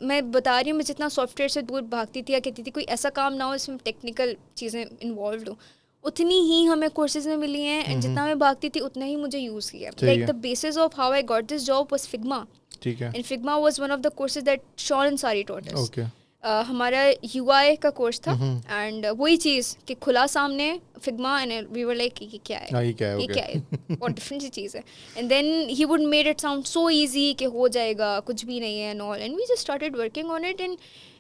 मैं बता रही हूँ, मैं जितना सॉफ्टवेयर से दूर भागती थी या कहती थी कोई ऐसा काम ना हो इसमें टेक्निकल चीज़ें इन्वॉल्व हो, उतनी ही हमें कोर्सेज में मिली हैं एंड जितना मैं भागती थी उतना ही मुझे यूज़ किया. Like the basis of how I got this job was Figma. ठीक है. And Figma was one of the courses that Shaan Ansari taught us. Okay. हमारा UI का कोर्स था एंड वही चीज़ कि खुला सामने Figma and we were like ये क्या है, ये क्या है, ये क्या है, बहुत डिफरेंट सी चीज़ है. And then he would made it sound so easy कि हो जाएगा, कुछ भी नहीं है and all. And we just started working on it and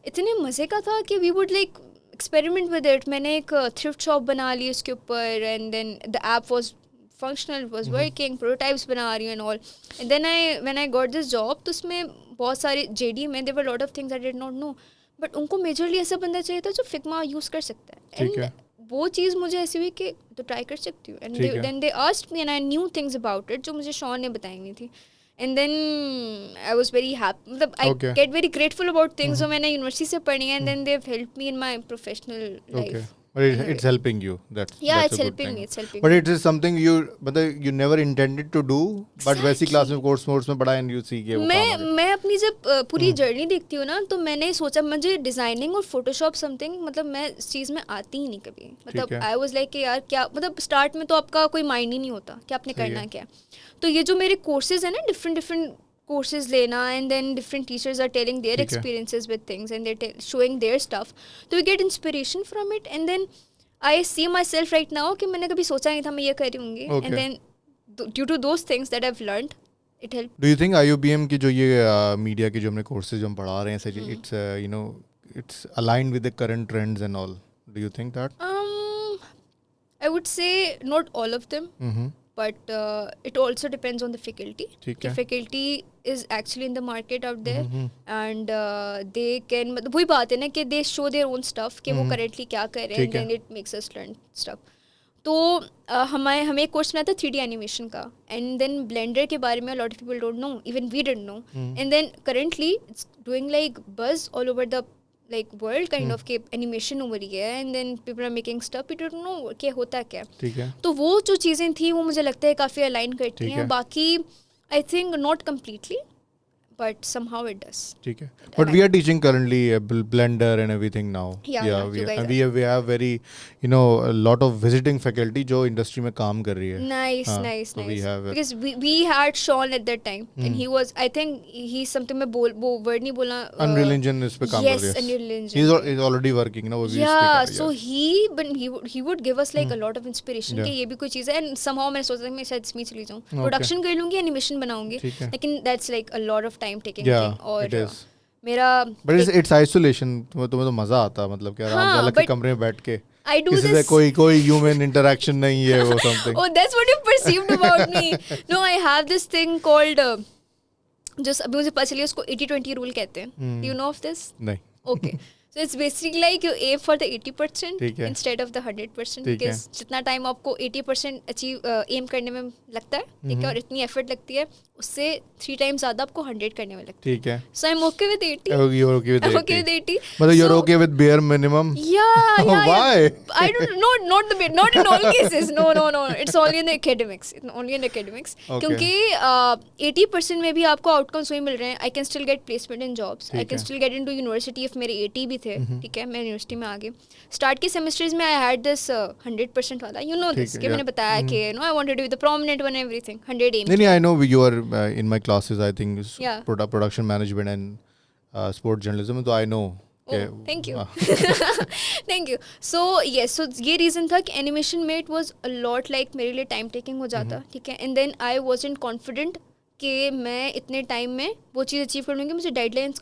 इतने मज़े का था कि we would like experiment with it. मैंने एक थ्रिफ्ट शॉप बना ली उसके ऊपर and then the app was functional, was working, prototypes बना रही हूँ and all. And then when I got this job, तो उसमें बहुत सारे JD में there were a lot of things I did not know. But उनको मेजरली ऐसा बंदा चाहिए था जो फिग्मा यूज़ कर सकता है. And वो चीज़ मुझे ऐसी हुई कि तो ट्राई कर सकती हूँ. And then they asked me and I knew things about it जो मुझे शॉन ने बताई नहीं थी. And then I was very happy. मतलब I get very grateful about things जो मैंने यूनिवर्सिटी से पढ़ी हैं and then they've helped me in my professional life. But it's helping you. That's it's a helping good me. It's helping. But it is something you never intended to do. But वैसी class में course में पढ़ा and you see कि वो मैं अपनी जब पूरी जर्नी देखती हूँ ना तो मैंने सोचा मुझे डिजाइनिंग और फोटोशॉप समथिंग मतलब मैं इस चीज़ में आती ही नहीं कभी. मतलब आई वाज लाइक कि यार क्या मतलब स्टार्ट में तो आपका कोई माइंड ही नहीं होता कि आपने करना क्या. तो ये जो मेरे कोर्सेज हैं ना डिफरेंट courses लेना and then different teachers are telling their experiences with things and they're showing their stuff, so we get inspiration from it and then I see myself right now कि मैंने कभी सोचा नहीं था मैं ये कर रही होंगी and then due to those things that I've learned it helped. Do you think IUBM की जो ये मीडिया की जो हमने कोर्सेज जो हम पढ़ा रहे हैं it's it's aligned with the current trends and all? Do you think that? I would say not all of them. But it also depends on the faculty. The faculty is actually in the market out there and they can मतलब वही बात है ना कि they show their own stuff कि वो currently क्या कर रहे हैं and then it makes us learn stuff. तो हमें एक कोर्स मिला था 3D एनिमेशन का and then Blender के बारे में a lot of people don't know, even we didn't know. And then currently it's doing like buzz all over the like world kind of के एनिमेशन हो रही है and then people are making stuff, we don't know क्या होता क्या. ठीक है. तो वो जो चीज़ें थी वो मुझे लगता है काफ़ी अलाइन करती हैं. बाकी I think not completely but somehow it does. ठीक है. But we are teaching currently Blender and everything now. We have very a lot of visiting faculty जो industry में काम कर रही है. Nice. Because we had Sean at that time and he was I think he's something मैं वो word नहीं बोला. Unreal Engine इस पे काम कर रही है. Yes, Unreal Engine. He's already working now. So he would give us like a lot of inspiration कि ये भी कोई चीज़ है and somehow मैं सोचता था मैं शायद इसमें चली जाऊँ. Production कर लूँगी, animation बनाऊँगी. लेकिन that's like a lot of time taking thing और मेरा but it's isolation. तुम्हें तो मजा आता मतलब कि आराम से अलग के कमरे में बैठ के किसी से कोई human interaction नहीं है वो something. Oh, that's what you perceived about me. No, I have this thing called जो अभी मुझे पता चली उसको 80-20 rule कहते हैं. Do you know of this? नहीं. Okay. So it's basically like you aim for the 80% instead of the 100% because जितना टाइम आपको 80% अचीव एम करने में लगता है ठीक है और इतनी एफर्ट लगती है उससे 3 टाइम ज़्यादा आपको 100 करने में लगता है. ठीक है. So I'm okay with 80. You're okay with 80. मतलब you're okay with bare minimum? Yeah. Why? I don't know. Not the bare. Not in all cases. No. It's only in the academics. क्योंकि 80% में भी आपको आउटकम्स वही मिल रहे हैं. I can still get placement in jobs. I can still get into university if मेरे 80 भी थे ठीक है मैं यूनिवर्सिटी में आ गई. स्टार्ट के सेमेस्टर्स में आई हैड दिस 100% वाला दिस कि मैंने बताया कि I wanted to be the prominent one everything 100 M. नहीं I know you are in my classes I think production management and sport journalism so I know. Thank you. Thank you. So yes, so ये reason था कि animation में it was a lot like मेरे लिए time taking हो जाता ठीक है and then I wasn't confident कि मैं इतने टाइम में वो चीज़ अचीव कर लूँगी. मुझे डेडलाइंस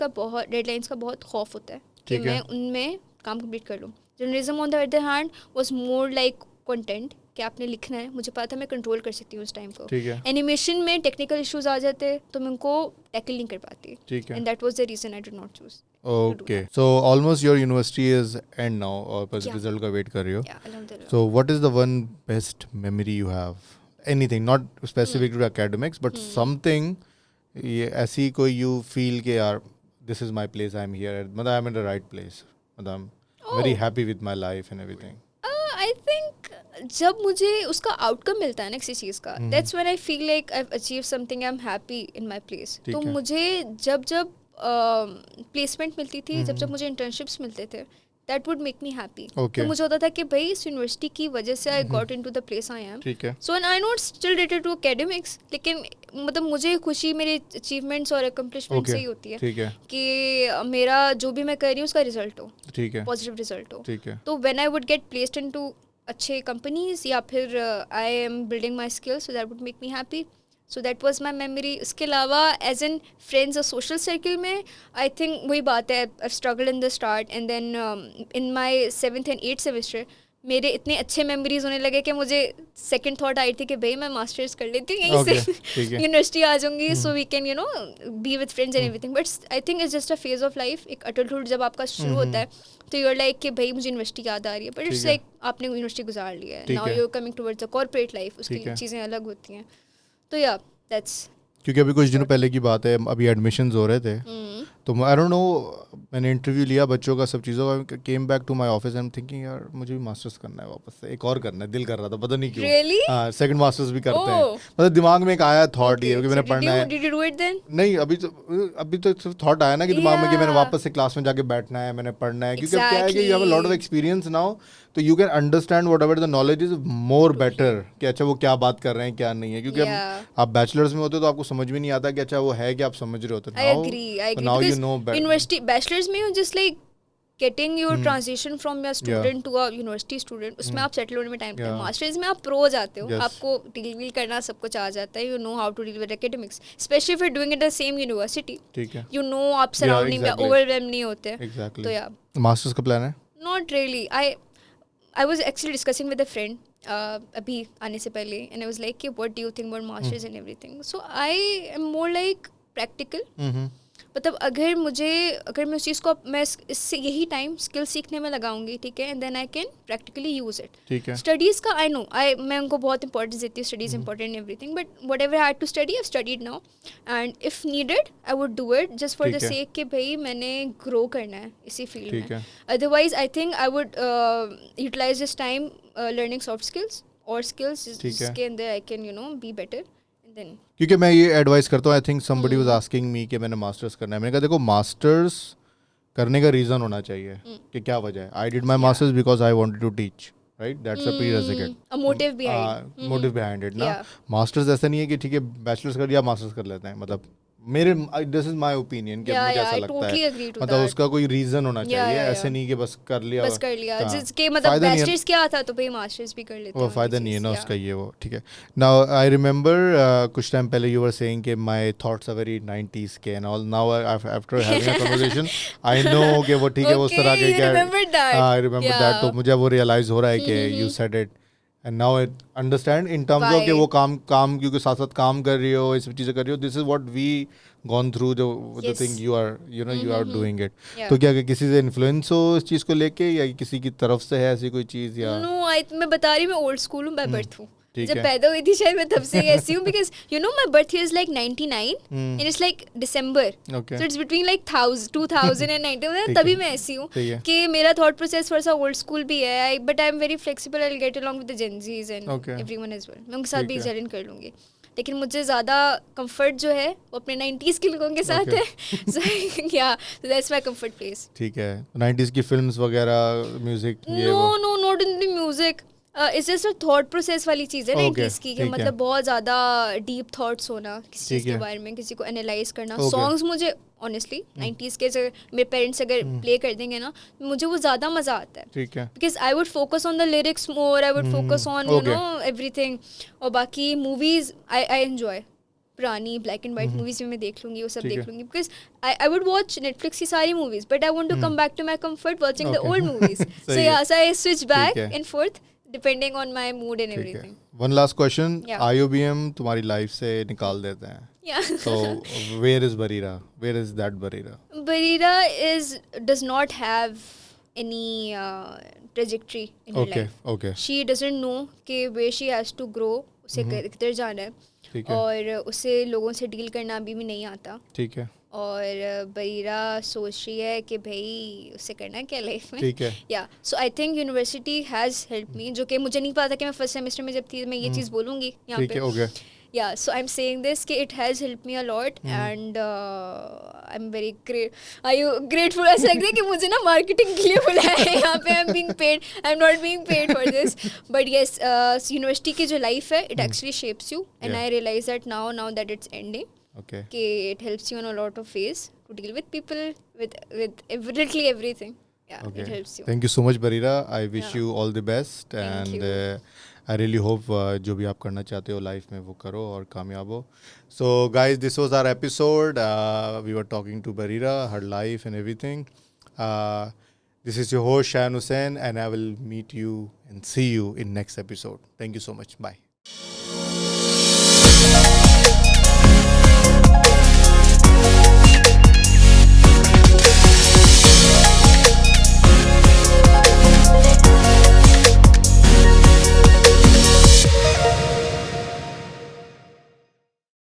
का बहुत खौफ होता है कि मैं उनमें काम कंप्लीट कर लूँ. Journalism on the other hand was more like content कि आपने लिखना है. मुझे पता था मैं कंट्रोल कर सकती हूँ उस टाइम को. एनिमेशन में टेक्निकल इश्यूज आ जाते तो मैं उनको टैकल नहीं कर पाती and that was the reason I did not choose. Okay so almost your university is and now और बस रिजल्ट का वेट कर रही हो. So what is the one best memory you have? Anything not specific to academics but something ये ऐसी कोई you feel के यार this is my place, I'm here, मतलब I'm in the right place, मतलब I'm very happy with my life and everything. I think जब मुझे उसका आउटकम मिलता है ना किसी चीज़ का that's when I feel like I've achieved something, I'm happy in my place. तो मुझे जब प्लेसमेंट मिलती थी जब मुझे इंटर्नशिप्स मिलते थे that would make me happy. Okay. तो मुझे होता था कि भाई इस यूनिवर्सिटी की वजह से I got into the place I am. ठीक है. So and I not still related to academics, लेकिन मतलब मुझे खुशी मेरे अचीवमेंट्स और अकम्पलिशमेंट से ही होती है ठीक है. कि मेरा जो भी मैं कर रही हूँ उसका रिजल्ट हो, ठीक है. पॉजिटिव रिजल्ट हो. ठीक है. तो when I would get placed into अच्छे कंपनीज या फिर I am building my skills, so that would make me happy. So that was my memory. उसके अलावा एज एन फ्रेंड्स और सोशल सर्कल में आई थिंक वही बात है, I struggle in the start and then in my 7th and 8th semester मेरे इतने अच्छे मेमोरीज होने लगे कि मुझे सेकंड थॉट आई थी कि भाई मैं मास्टर्स कर लेती हूँ यहीं से, यूनिवर्सिटी आ जाऊंगी, so we can be with friends and everything. But I think it's just a phase of life. एक अडल्टहुड जब आपका शुरू होता है तो यूर लाइक कि भाई मुझे यूनिवर्सिटी याद आ रही है, बट इट्स लाइक आपने यूनिवर्सिटी गुजार लिया है, now you are coming towards the corporate life, उसकी चीज़ें अलग होती हैं. तो या दैट्स, क्योंकि अभी कुछ दिनों पहले की बात है, अभी एडमिशन्स हो रहे थे, तो आई डोंट नो, मैंने इंटरव्यू लिया बच्चों का, सब चीज़ों का, came back to my office, I am thinking यार मुझे भी मास्टर्स करना है वापस से, एक और करना है, दिल कर रहा था, पता नहीं क्यों. Really? हाँ, सेकंड मास्टर्स भी करते हैं, मतलब दिमाग में एक आया थॉट ये कि मैंने पढ़ना है. Did you do it then? नहीं, अभी तो सिर्फ थॉट आया ना कि दिमाग में कि मैंने वापस से क्लास में जाके बैठना है, मैंने पढ़ना है, क्योंकि अब क्या है कि you have a lot of experience now, तो you can understand whatever the knowledge is more better, कि अच्छा वो क्या बात कर रहे हैं क्या नहीं है, क्योंकि अब आप बैचलर्स में होते तो आपको समझ में नहीं आता कि अच्छा वो है कि आप समझ रहे होते. I agree. Now you know better. University bachelor's में just like getting your transition from your student to a university student, उसमें आप सेटल होने में टाइम लगता है. मास्टर्स में आप प्रो जाते हो, आपको डील करना सब कुछ आ जाता है, you know how to deal with academics, specially if you doing in the same university. ठीक है. यू नो आप सराउंडिंग में ओवरवेल्म नहीं होते. Exactly. तो या मास्टर्स का प्लान है? Not really. I was actually discussing with a friend अभी आने से पहले, and I was like कि what do you think about masters and everything. So I am more like practical. मतलब अगर मैं उस चीज़ को मैं इससे यही टाइम स्किल सीखने में लगाऊंगी, ठीक है, and then I can practically use it. ठीक है. स्टडीज़ का आई नो मैं उनको बहुत इंपॉर्टेंस देती हूँ, studies important everything, but whatever I had to study I studied now, and if needed I would do it just for the sake कि भाई मैंने ग्रो करना है इसी फील्ड में. Otherwise I think I would utilize this time learning soft skills और skills जिसके अंदर आई कैन बी बेटर. क्योंकि मैं ये एडवाइस करता हूँ, I think somebody was asking me कि मैंने मास्टर्स करना है, मैंने कहा देखो मास्टर्स करने का रीज़न होना चाहिए कि क्या वजह है. I did my masters because I wanted to teach, right, that's a prerequisite, a motive behind it ना. मास्टर्स ऐसा नहीं है कि ठीक है बैचलर्स कर लिया मास्टर्स कर लेते हैं, मतलब मेरे दिस इज माय ओपिनियन कि मुझे ऐसा लगता है, मतलब उसका कोई रीजन होना चाहिए, ऐसे नहीं कि बस कर लिया जिसके मतलब बैचलर्स क्या था तो भाई मास्टर्स भी कर लेते हैं, वो फायदा नहीं है ना उसका ये वो. ठीक है. नाउ आई रिमेंबर कुछ टाइम पहले यू वर सेइंग कि my thoughts are very 90s के and all. Now after having a conversation I know कि वो ठीक है उस तरह के क्या, आई रिमेंबर दैट. तो मुझे वो रियलाइज हो रहा है कि you said it and now I understand in terms of कि वो काम क्योंकि साथ साथ काम कर रही हो, ये सब चीज़ें कर रही हो, this is what we gone through the thing you are doing it. तो क्या किसी से इन्फ्लुएंस हो इस चीज़ को लेके या किसी की तरफ से है ऐसी कोई चीज़ या? नो, मैं बता रही हूँ मैं ओल्ड स्कूल हूँ, मैं बर्थ हूँ, जब पैदा हुई थी शायद मैं तब से ऐसी हूँ, because you know my birth year is like 99 and it's like December, so it's between like 2000 and 90, तभी मैं ऐसी हूँ कि मेरा थॉट प्रोसेस थोड़ा सा ओल्ड स्कूल भी है, but I am very flexible, I will get along with the Gen Zs and everyone as well. मैं उनके साथ भी एक्सेलेंट कर लूँगी, लेकिन मुझे ज़्यादा कंफर्ट जो है वो अपने 90s के लोगों के साथ है. सो या दैट्स माय कंफर्ट प्लेस. ठीक है. 90s की फिल्म्स वगैरह, music, no not in the music, it's just a thought process वाली चीज़ है 90s की, कि मतलब बहुत ज़्यादा डीप थॉट्स होना किसी चीज़ के बारे में, किसी को एनालाइज करना. सॉन्ग्स मुझे ऑनेस्टली 90s के मेरे पेरेंट्स अगर प्ले कर देंगे ना मुझे वो ज़्यादा मज़ा आता है. ठीक है. Because I would focus on the lyrics more, I would focus on you know everything. और बाकी मूवीज़ आई एन्जॉय पुरानी ब्लैक एंड वाइट मूवीज में मैं देख लूंगी, वो सब देख लूंगी, because I would watch Netflix की सारी movies, but I want to come back to my comfort watching the old movies. So yeah so I switch back and forth depending on my mood and everything. One last question, IOBM तुम्हारी life से निकाल देते हैं, so where is Barira? Where is that Barira? Barira does not have any trajectory in her life. Okay. She doesn't know कि where she has to grow, उसे किधर जाना है, और उसे लोगों से डील करना अभी भी नहीं आता. ठीक है. और बरीरा सोच रही है कि भाई उसे करना है क्या लाइफ में. ठीक है. Yeah so I think university has help me, जो कि मुझे नहीं पता था कि मैं फर्स्ट सेमेस्टर में जब थी मैं ये चीज़ बोलूँगी यहाँ पे. Yeah, so I'm saying this कि it has helped me a lot and I'm very grateful. ऐसा लग रहा है कि मुझे ना marketing के लिए बुलाया है यहाँ पे. I'm being paid. I'm not being paid for this. But yes, university की जो life है, it actually shapes you. And Yeah. I realize that now that it's ending, Okay. कि it helps you on a lot of ways to deal with people, with literally everything. Yeah, Okay. it helps you. Thank you so much, Barira. I wish Yeah. you all the best. Thank and you. I really hope जो भी आप करना चाहते हो life में वो करो और कामयाब हो. So guys, this was our episode. We were talking to Barira, her life and everything. This is your host Shayan Hussain, and I will meet you and see you in next episode. Thank you so much. Bye.